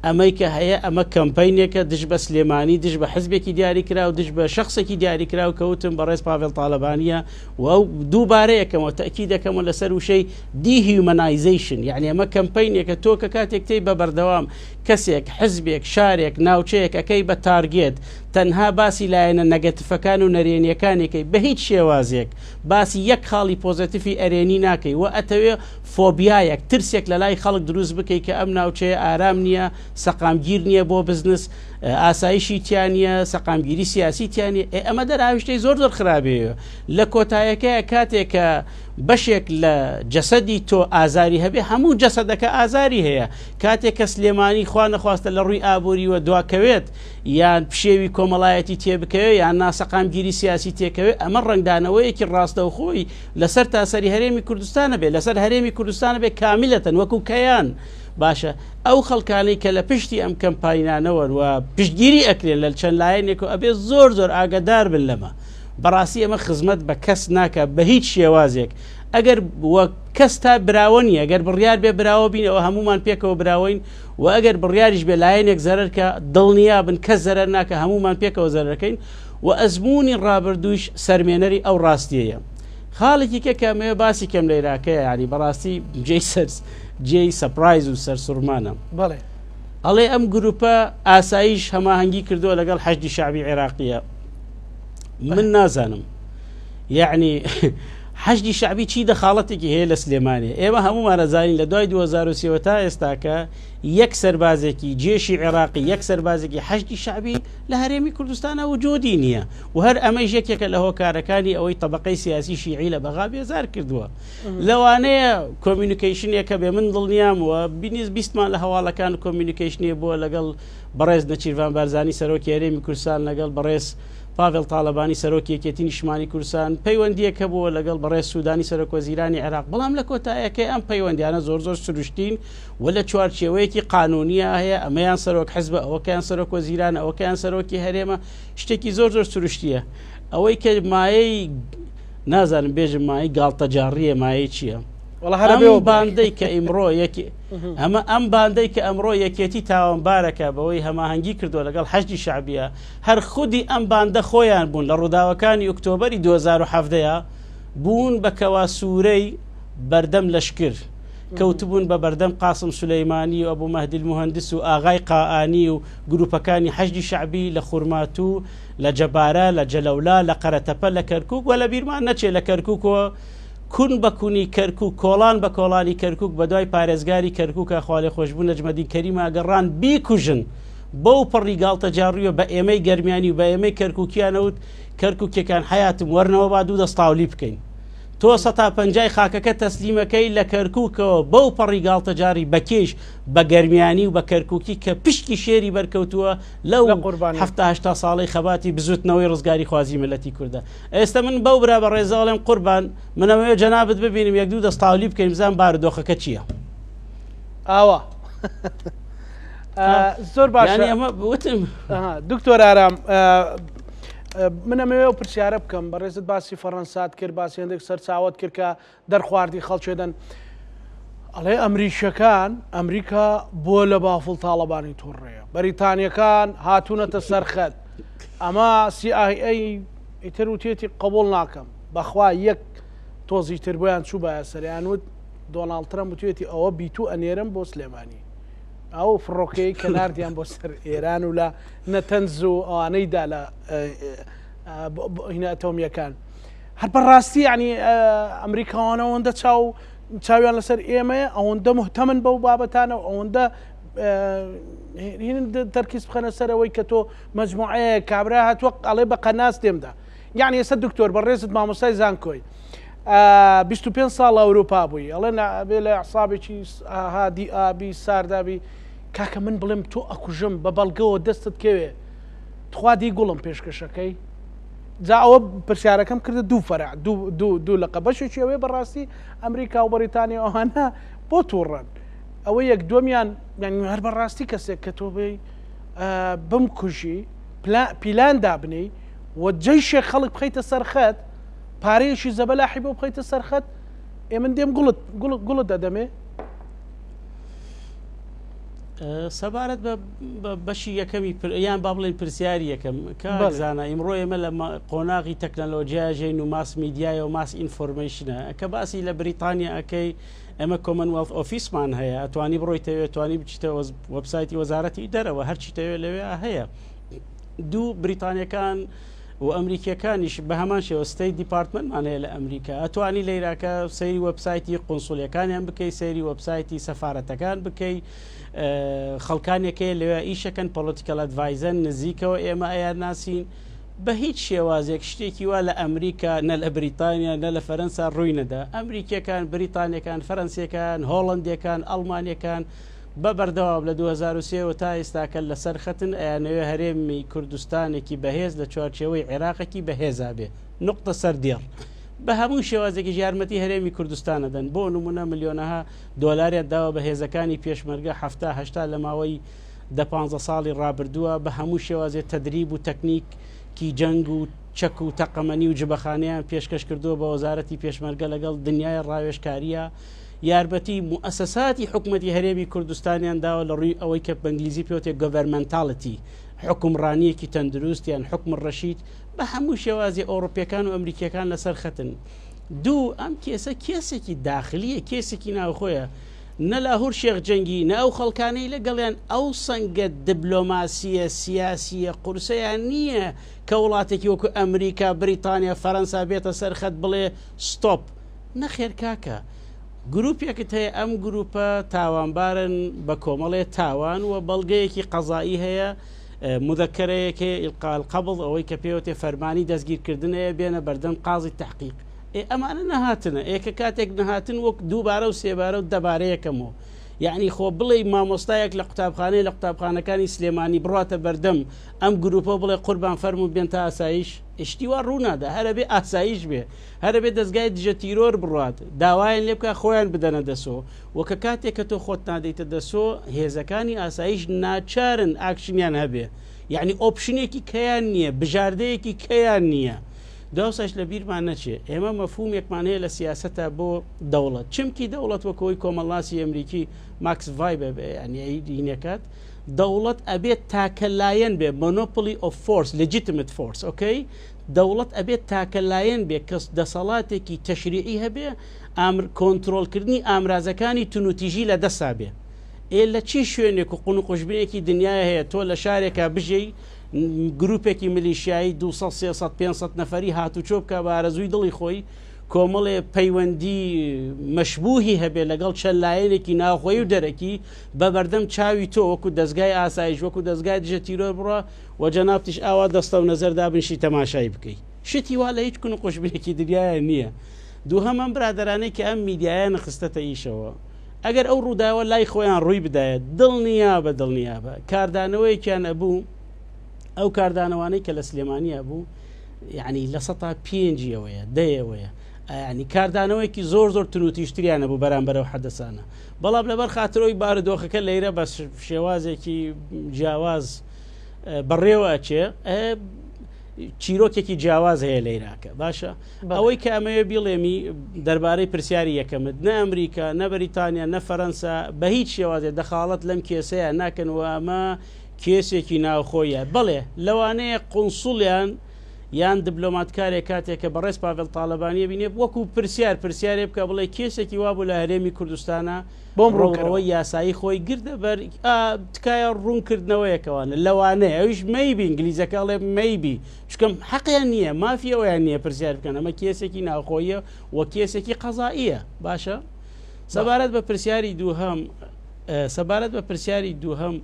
[SPEAKER 3] ئەمەی کە هەیە ئەمە کەمپینێکە دش بە سلێمانی دش بە حزبێکی دیاریکرا و دش بە شخصێکی دیاریکرا و کەوتم بەڕێز پاڤێڵ تاالبانیە و ئەو دووبارەیەکەمەوە تەکی دەکەمەوە لەسەر وشەی دیهیومەنایزیشن یعنی ئەمە کەمپینێکە تۆ کە کاتێک تێی بە بەردەوام کەسێک حزبێک شارێک ناوچەیەک ئەەکەی بە تارگێت تەنها باسی لایەنە نەگەتفەکان و نەرێنیەکانێکی بە هیچ شێوازێک باسی یەک خاڵی پۆزتیفی ئەرێنی ناکەی و ئەتەوێ فۆبیایەک ترسێک لە لای خەڵک دروست بکەی کە ئەم ناوچەیە ئارام نییە سەقامگیر نییە بۆ بزنس ئاسایشی تیانە سەقامگیری سیاسی تیانێ ئەمە دەراویشتەی زۆر زۆر خراپەیە لە کۆتایەکەیە کاتێکە بەشێک لە جەسەدی تۆ ئازاری هەبێ هەموو جەسەدەکە ئازاری هەیە کاتێک کە سلێمانی خوا نەخواستە لە ڕووی ئابووریوە دواکەوێت یان پشێوی کۆمەڵایەتی تێبکەوێت یان ناسەقامگیری سیاسی تێکەوێت ئەمە ڕنگدانەوەیەکی ڕاستەوخۆی لەسەر تاسەری هەرێمی کوردستانە بێ لەسەر هەرێمی کوردستانە بێ کامیلەتەن وەکو کەیان باشە ئەو خەڵکانەی کە لە پشتی ئەم کەمپاینانەوەن و پشتگیری ئەکرێن لە چەند لایەنێک و ئەبێ زۆر زۆر ئاگادار بن لەمە بەڕاستی ئەمە خزمەت بە کەس ناکە بە هیچ شێوازێک ئەگەر وە کەس تا براوە نیە ئەگەر بڕیار بێ براوە بینەوە هەمومان پێکەوە براوین و ئەگەر بڕیاریش بێ لایەنێک زەرەرکە دڵنیا بن کەس زەرەر ناکە هەمومان پێکەوە زەرەکەین و ئەزمموی ڕابردووش سەرمێنەری ئەو ڕاستیەیە خاڵێکی کەمەوە باسی کەم لە عێراقەیە ینی بەڕاستی جێی سەپرایز و سەرسوورمانە
[SPEAKER 1] بەڵێ
[SPEAKER 3] ئەڵێ ئەم گروپە ئاسایش هەماهەنگی کردووە لەگەڵ حەشدی شعبی عێراقیە من نازانم یعنی حەشدی شعبی چی دەخاڵەتێکی هەیە لە سلێمانێ ئێمە هەمومان ئەزانین لە دوای 2023 تا ئێستاکە یەک سەربازێکی جێشی عێراقی یەک سەربازێکی حەشدی شعبی لە هەرێمی کوردستانە وجودی نییە و هەر ئەمەش یەکێکە لە هۆکارەکانی ئەوەی طبقەی سیاسی شیعی لە بەغا بێزار کردووە لەوانەیە کۆمیونیکیشنێکە بێ من دڵنیامەوە بینیز بیستمان لە هەواڵەکان کۆمیونیکیشنێ بووە لەگەڵ بەڕێز نەچیروان بارزانی سەرۆکی هەرێمی کوردستان لەگەڵ بەڕێز پاڤێڵ تاڵەبانی سەرۆکی یەکێتی نیشتمانی کوردستان پەیوەندیەکە بووە لەگەڵ بەڕێز سوودانی سەرۆکوەزیرانی عێراق بەڵام لە کۆتاییەکەی ئەم پەیوەندیانە زۆر زۆر سروشتین و لە چوارچێوەیەکی قانونیە هەیە ئەمەیان سەرۆک حزبە ئەوەکەیان سەرۆکوەزیران ئەوەکەیان سەرۆکی هەرێمە شتێکی زۆر زۆر سروشتیە ئەوەی کە مایەی نازانم بێژم مای گاڵتەجاڕیە مایەی چییە باندەی کە ئیمڕۆ ئەم باندەی کە ئەمڕۆ یەکێتی تاوانبارەکە بەوەی هەماهەنگی کردووە لەگەڵ حەشدی شعبیە هەر خودی ئەم باندە خۆیان بوون لە ڕووداوەکانی ئۆکتۆبەری 2017 بوون بەکەوا سوورەی بەردەم لەشکر کەوتبوون بە بەردەم قاسم سولەیمانی و ئەبوو مەهدی المهندس و ئاغای قائانی و گروپەکانی حەشدی شعبی لە خورماتوو لە جەبارە لە جەلەولا لە قەرەتەپە لە کەرکووک و لە بیرمان نەچێ لە کەرکووکەوە کون بە کونی کەرکووک کۆڵان بە کۆڵانی کەرکووک بە دوای پارێزگاری کەرکووکە خوا لێ خۆشبوو نەجمەدین کەریمە گەڕان بیکوژن بەو پەڕی گاڵتەجاڕیوە بە ئێمەی گەرمیانی و بە ئێمەی کەرکووکیانەوت کەرکووکەکان حیاتم وەرنەوە با دوو دەستاولی بکەین تۆ 150 خاکەکە تەسلیمەکەی لە کەرکووکەوە بەو پەڕی گاڵتەجاری بەکێش بە گەرمیانی و بە کەرکووکی کە پشتی شێری بەرکەوتووە لەو 1970 ساڵی خەباتی بزوتنەوەی ڕزگاری خوازی ملەتی کوردە ئێستا من بەو برا بە ڕێزاڵێم قوربان منەوەی جەنابەت ببینم یەک دوو دەستاولی بکەین بزان بارودۆخەکە چییە
[SPEAKER 1] ئاوا زۆر باشە
[SPEAKER 3] ئەمە وتم
[SPEAKER 1] دکتۆر ئارام منەمەوێ و پرسیارە بکەم بەڕێزت باسی فەڕەنسات کرد باسی هەندێک سەرچاوت کرد کە دەرخواردی خەڵکێدەن ئەڵێ ئەمریکیەکان ئەمریکا بۆ لە بافڵ تاڵەبانی تووڕێە بەریتانیەکان هاتوونەتە سەرخەت ئەمە CIA ئیتر وتێتی قبول ناکەم بەخوا یەک تۆزی تر بۆیان چوو بە سەریان وت دۆناڵد ترەمپ وتێتی ئەوە بیتو ئەنێرم بۆ سلێمانی ئەو فڕۆکەی کە نردیان بۆ سەر ئێران و لە نەتەنز و ئەوانەیدا لە هینە ئەتۆمیەکان هەر بەڕاستی ینی ئەمریکاوانە ئەوەندە چاویان لەسەر ئێمە ئەوەندە محتەمن بەو بابەتانە ئەوەندە تەرکیز بخەنە سەرەوەی کە تۆ مەجموعەیە کابرا هاتووە ئەڵێ بە قەناس تێمدا یعنی ئێستا دکتۆر بەڕێزت مامۆستای زانکۆی 25 ساڵ ئەوروپا بووی ئەڵێ بێ لە عسابێکی هادی ئابی ساردابی کاکە من بڵێم تۆ ئەکوژم بە بەڵگەوە دەستت کەوێ توخوادی گوڵم پێشکەشەکەی جا ئەوە پرسیارەکەم کردە دوو فەرع دوو لەقە بەشێکی ئەوەیە بەڕاستی ئەمریکا و بەریتانیا ئەوانە بۆ تووڕەن ئەوە یەک دومیان هەر بەڕاستی کەسێک کە تۆ بێ بمکوژی پیلان دابنی و جەیشێک خەڵک بخەیتە سەرخەت پارەیەشی زەبەلاحی بۆ بخەیتە سەرخەت من دێم گوڵت دەدەمێ
[SPEAKER 3] سەبارەت بە بەشی یەکەمی یان با بڵێن پرسیاری یەکەم کازانە ئیمڕۆ ئێمە لە قۆناغی تەکنەلۆجیا ژین و ماس میدیایە و ماس ئینفۆرمیشنە کە باسی لە بریتانیا ئەەکەی ئەمە کۆمنوێڵت ئۆفیسمان هەیە ئەتوانی بڕۆیتەوێت توانی بچیتە وەبسایتی وەزارەتی دەرەوە هەرچی تەوێت لەوێ هەیە دوو بریتانیەکان و ئەمریکیەکانیش بە هەمان شێوە ستەیت دیپارتمنتمانەیە لە ئەمریکا ئەتوانی لەیراکە سەیری وەبسایتی قونسوڵیەکانیان بکەی سەیری وەبسایتی سەفارەتەکان بکەی خەڵکانێکەیە لەوێ ئیشەکەن پۆلیتیکەل ئەدڤایزەن نزیکەوە ئێمە ئەیان ناسین بە هیچ شێوازێک شتێکی وا لە ئەمریکا نە لە بریتانیا نە لە فەرەنسا ڕووی نەدا ئەمریکیەکان بریتانیەکان فەرەنسیەکان هۆڵندیەکان ئەڵمانیەکان بە بەردەوام لە 2023 تا ئێستاکە لەسەر خەتن ئەیانەوێ هەرێمی کوردستانێکی بەهێز لە چوارچێوەی عێراقێکی بەهێزا بێ نقطە سەردێڕ بە هەموو شێوازێکی یارمەتی هەرێمی کوردستانەدەن بۆ نمونە ملیۆنەها دۆلاریان داوە بە هێزەکانی پێشمەرگە هەفتا لە ماوەی 15 ساڵی ڕابردووە بە هەموو شێوازێت تەدریب و تەکنیکی جەنگ و چەک و تەقەمەنی و جبەخانیان پێشکەش کردووە بە وەزارەتی پێشمەرگە لەگەڵ دنیای ڕاوێژکاریە یاربەتی موسەساتی حکوومەتی هەرێمی کوردستانیان داوە لە ڕووی ئەوەی کە بەنگلیزی پێوتێک گۆڤەرمەنتاڵەتی حکومڕانیەکی تەندروستیان حکم ڕەشید بە هەموو شێوازی ئەوروپیەکان و ئەمریکیەکان لەسەر خەتن دوو ئەم کێسە کێسێکی داخلیە کێسێکی ناوخۆیە نە لاهور شێخ جەنگی نە ئەو خەڵکانەی لەگەڵیان ئەو سەنگە دیبلۆماسیە سیاسیە قورسەیان نییە کە وڵاتێکی وەکو ئەمریکا بریتانیا فەرەنسا بێتە سەرخەت بڵێ ستۆپ نەخێر کاکە گروپێکت هەیە ئەم گروپە تاوانبارن بە کۆمەڵێ تاوان و بەڵگەیەکی قەزایی هەیە مذەکەرەیەکی ئیلقاء قەبڵ ئەوەی کە پێوتێ فەرمانی دەستگیرکردنەیە بێنە بەردەم قازی تحقیق ئەمانە نەهاتنە ئێکە کاتێک نەهاتن وەک دووبارە و سێبارە و دەبارەیەکەمەوە یعنی خۆ بڵێ مامۆستایەک لە قوتابخانەی لە قوتابخانەکانی سلێمانی بڕاتە بەردەم ئەم گروپە بڵێ قوربان فەرمو بێن تا ئاسایش شتیوا ڕوونادا هەرە بێ ئاسایش بێ هەرە بێ دەستگای دژە تیرۆر بڕات داوایان لێ بکە خۆیان بدەنە دەسۆ وەکە کاتێک کە تۆ خۆت نادەیتە دەسۆ هێزەکانی ئاسایش ناچارن ئاکشنیان هەبێ یعنی ئۆپشنێکی کەیان نییە بژاردەیەکی کەیان نییە داوسش لە بیرمان نەچێ ئێمە مەفهومێکمان هەیە لە سیاسەتە بۆ دەوڵەت چمکی دەوڵەت وەکەوەی کۆمەڵاسی ئەمریکی ماکس ڤایبە بێ ینی دینەکات دەوڵەت ئەبێت تاکەلایەن بێ مۆنۆپۆلی ئۆف فۆرس لەجیتمت فۆرس ئۆکەی دەوڵەت ئەبێت تاکەلایەن بێ کەس دەسەڵاتێکی تەشریعی هەبێ کۆنتترۆلکردنی ئامرازەکانی تونوتیژی لە دەسا بێ لە چی شوێنێک و قون و قوشبینێکی دنیای هەیە تۆ لە شارێکە بژەی گروپێکی ملیشایی 200-300-500 نەفەری هاتوچۆ بکە بە ئارەزووی دڵی خۆی کۆمەڵێ پەیوەندی مەشبوهی هەبێ لەگەڵ چەند لایەنێکی ناوخۆی و دەرەکی بە بەردەم چاوی تۆ وەکو دەستگای ئاسایش وەکو دەستگای دژە تیرۆر بڕە و جەنابتیش ئاوا دەستە و نەزەردا بنشی تەماشای بکەیت شتی وا لە هیچ کون و قوشبینێکی دنیایە نییە دوو هەمان برادرانەی کە ئەم میدیایە نەخستەتە ئیشەوە ئەگەر ئەو ڕووداوە لای خۆیان ڕووی بدایێت دڵنیا بە کاردانەوەیکیان ئەبوو ئەو کاردانەوانەی کە لە سلێمانیە بوو یعنی لە سەتا پێنجیەوەیە دەیەوەیە ینی کاردانەوەیکی زۆر تونوتیشتریانە بوو بەرامبەرەوە حەدەسانە بەڵام لەبەر خاترەوەی بارودۆخەکە لەیرە بە شێوازێکی جیاواز بەڕێوە ئەچێ چیرۆکێکی جیاواز هەیە لە عێراقە باشە ئەوەی کە ئەمەوێ بیڵێمی دەربارەی پرسیاری یەکەمت نە ئەمریکا نە بەریتانیا نە فەرەنسا بە هیچ شێوازێ دەخاڵەت لەم کێسەیە ناکەنەوە ئەمە کێسێکی ناوخۆیە بەڵێ لەوانەیە قونسوڵیان یان دیبلۆماتکارێک کاتێک کە بەڕێز پاڤێڵ تاڵەبانیە بینێ وەکو پرسیارێ بکە بڵێ کێسێکی وابوو لە هەرێمی کوردستانە
[SPEAKER 1] بۆم
[SPEAKER 3] ڕۆڵەوەی یاسایی خۆی گردە بەر تکایە ڕوونکردنەوەیەکەوانە لەوانەیە ئەویش مەیبی ئینگلیزەکەڵێ مەیبی چکەم حەقیان نییە مافیەوەیان نییە پرسیار بکەن ئەمە کێسێکی ناوخۆیە وە کێسێکی قەزائیە باشە سەبارەت بە پرسیاری دووهەم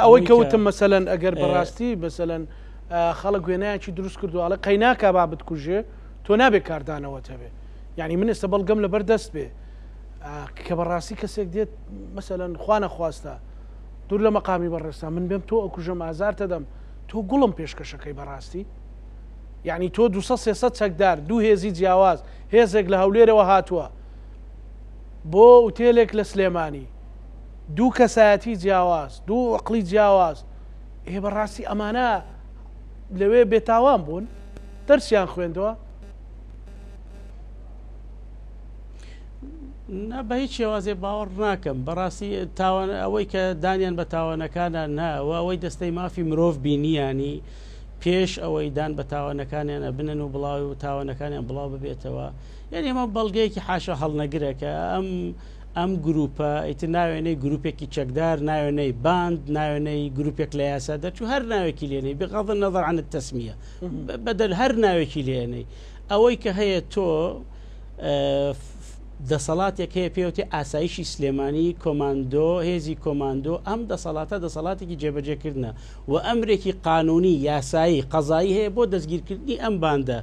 [SPEAKER 1] ئەوەی کەوتم مەسەلەن ئەگەر بەڕاستی مەسەلەن خەڵک وێنایکی دروست کردوواڵە قەیناکە با بتکوژێ تۆ نابێ کاردانەوە هەبێ یعنی من ئێستا بەڵگەم لەبەر دەست بێ کە بەڕاستی کەسێک دێت مەسەلەن خوا نەخواستە دوور لە مەقامی بەڕێستا من بێم تۆ ئەکوژەم ئازار تەدەم تۆ گوڵم پێشکەشەکەی بەڕاستی یعنی تۆ 200-300 چەکدار دوو هێزی جیاواز هێزێک لە هەولێرەوە هاتووە بۆ ئوتێلێک لە سلێمانی دوو کەسایەتی جیاواز دوو عقلی جیاواز بەڕاستی ئەمانە لەوێ بێتاوان بوون دەرسیان خوێندەوە
[SPEAKER 3] بە هیچ شێوازێ باوەڕ ناکەم بەڕاستی ئەوەی کە دانیان بە تاوانەکانە ناوە ئەوەی دەستەی مافی مرۆڤ بینیانی پێش ئەوەی دان بە تاوانەکانیانە بنن و بڵاوی و تاوانەکانیان بڵاو ببێتەوە یعنی ئەمە بەڵگەیەکی حاشە هەڵنەگرێکە ئەم گروپە ئیتر ناوێنەی گروپێکی چەکدار ناوێنەی باند ناوێنەی گروپێک لە یاسا دەرچوو هەر ناوێکی لێنەی بغض النظر عن التسمیە بەدەل هەر ناوێکی لێنەی ئەوەی کە هەیە تۆ دەسەڵاتێک هەیە پێوتی ئاسایشی سلێمانی کۆماندۆ هێزی کۆماندۆ ئەم دەسەڵاتە دەسەڵاتێکی جێبەجێکردنە و ئەمرێکی قانونی یاسایی قەزایی هەیە بۆ دەستگیرکردنی ئەم باندە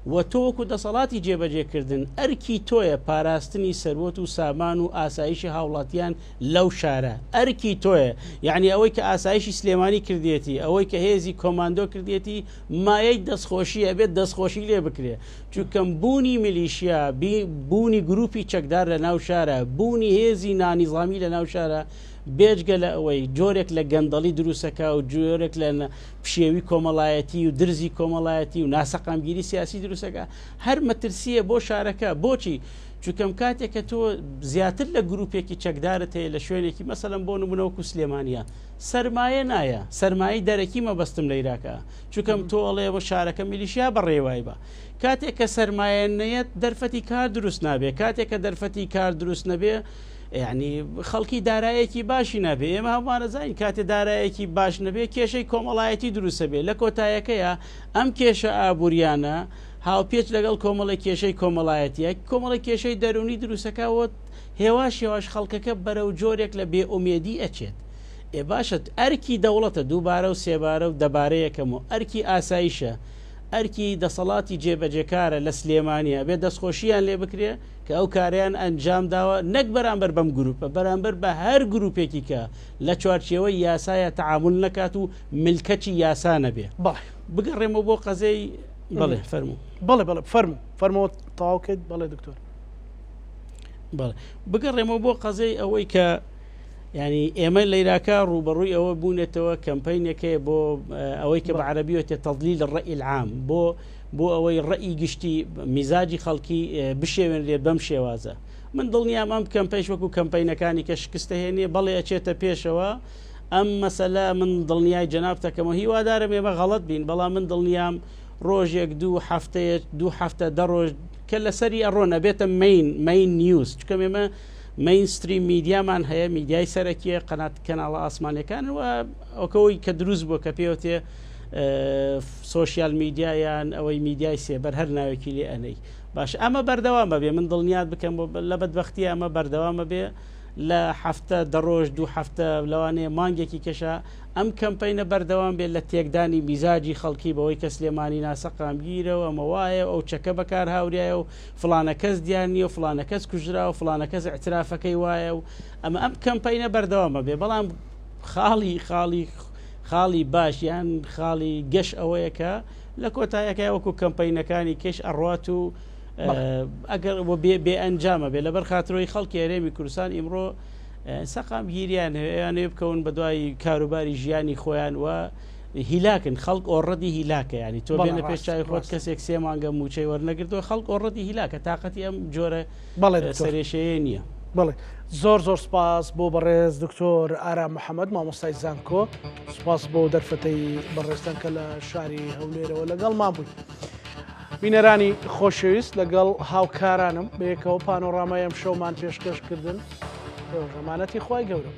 [SPEAKER 3] و تۆ وەکو دەسەڵاتی جێبەجێکردن ئەرکی تۆیە پاراستنی سەروەت و سامان و ئاسایشی هاوڵاتیان لەو شارە ئەرکی تۆیە یعنی ئەوەی کە ئاسایشی سلێمانی کردێتی ئەوەی کە هێزی کۆماندۆ کردێتی مایەی دەستخۆشیە بێت دەستخۆشی لێ بکرێ چونکەم بوونی میلیشیا بوونی گروپی چەکدار لە ناو شارە بوونی هێزی نانیزامی لە ناو شارە بێجگە لە ئەوەی جۆرێک لە گەندەڵی دروستەکە و جۆرێک لە پشێوی کۆمەڵایەتی و درزی کۆمەڵایەتی و ناسەقامگیری سیاسی دروستەکە هەر مەترسیە بۆ شارەکە بۆچی چونکەم کاتێککە تۆ زیاتر لە گروپێکی چەکدارت هەیە لە شوێنێکی مەسەلەن بۆ نمونەوەکو سلێمانە سەرمایە نایە سەرمایی دەرەکی مەبەستم لە عێراقە چونکەم تۆ ئەڵێ بە شارەکە میلیشیا بەڕێوای بە کاتێک کە سەرمایەنەیەت دەرفەتی کار دروست نابێ کاتێک کە دەرفەتی کار دروست نەبێ یعنی خەڵکی دارایەکی باشی نەبێ ئێمە هەمووانە زانین کاتێ دارایەکی باش نەبێ کێشەی کۆمەڵایەتی دروستە بێ لە کۆتایەکەیە ئەم کێشە ئابوووریانە هاوپێچ لەگەڵ کۆمەڵی کێشەی کۆمەڵایەتیە کۆمەڵی کێشەی دەرونی دروستەکەوت هێواش خەڵکەکە بەرەو جۆرێک لە بێئومێدی ئەچێت ئێ باشت ئەرکی دەوڵەتە دووبارە و سێبارە و دەبارەیەکەم و ئەرکی ئاسایشە ئەرکی دەسەڵاتی جێبەجێکارە لە سلێمانیا بێ دەستخۆشییان لێ بکرێ کە ئەو کاریان ئەنجام داوە نەک بەرامبەر بەم گروپە بەرامبەر بە هەر گروپێکی کە لە چوارچێوەی یاسایە تعامل نەکات و ملکەچی یاسا نەبێ بگەڕێمەوە بۆ قەزەی بەڵێ فەرموو
[SPEAKER 1] بەڵێ فەرمەوە تاواکەیت بەڵێ دکتۆر
[SPEAKER 3] بەڵێ بگەڕێمەوە بۆ قەزەی ئەوەی کە ینی ئێمە لە عێراقا ڕوبەڕووی ئەوە بوونێتەوە کەمپینێکەیە بۆ ئەوەی کە بە عەرەبیوەتە تەضلیل الرأی العام بۆ ئەوەی ڕەئی گشتی میزاجی خەڵکی بشێوێنرێت بەم شێوازە من دڵنیام ئەم کەمپیش وەکو کەمپینەکانی کە شکستە هێنێ بەڵێ ئەچێتە پێشەوە ئەم مەسەلە من دڵنیای جەنابتەکەمە هیوادارم ئێمە غەڵەت بین بەڵام من دڵنیام ڕۆژێک دوو هەفتە دە ڕۆژ کە لەسەری ئەڕۆنە بێتە مین نیوز چکەم ئێمە مینستریم میدیامان هەیە میدیای سەرەکیە قەنات کەناڵە ئاسمانەکان و ئەوکەوەی کە دروست بووە کە پێوتێ سۆشیال میدیایان ئەوەی میدیای سێبەر هەر ناوێکی لێ ئەنەی باش ئەمە بەردەوامە بێ من دڵنیات بکەم لە بەدبەختی ئەمە بەردەوامە بێ لە هەفتە دە ڕۆژ دوو هەفتە لەوانەیە مانگێکی کەشە ئەم کەمپینە بەردەوام بێت لە تێکدانی میزاجی خەڵکی بەوەی کە سلێمانی ناسەقامگیرە و ئەمە وایە ئەو چەکە بەکار هاوریایە و فلانە کەس دیارنیە و فلانە کەس کوژرا و فلانە کەس اعترافەکەی وایە و ئەم کەمپینە بەردەوامە بێ بەڵام خاڵی باش یان خاڵی گەش ئەوەیە کە لە کۆتایەکە وەکو کەمپینەکانی کەش ئەڕات و ئەگەر بێ ئەنجامە بێ لەبەر خاترۆی خەڵکی هەرێمی کوردستان ئیمڕۆ سەقام گیریان هەیەیانێ بکەون بە دوای کاروباری ژیانی خۆیان و هیلاکن خەڵک ئۆڕەدی هیلاکە ینی تۆ بێنە پێش چای خۆت کەسێک سێ مانگە موچەی وەرنەگرتەوە خەڵک ئۆڕەدی هیلاکە تااقەتی ئەم جۆرە سەرێشەیە نییە
[SPEAKER 1] بڵێ زۆر سپاس بۆ بەڕێز دکتۆر ئارام محەممەد مامۆستای زانکۆ سپاس بۆ دەرفەتەی بەڕێستان کە لە شاری هەولێرەوە لەگەڵمان بووین بینەرانی خۆشەویست لەگەڵ هاوکارانم بەیەکەوە پانۆڕامای ئەم شەومان پێشکەشکردن ژەمانەتی خی گەورە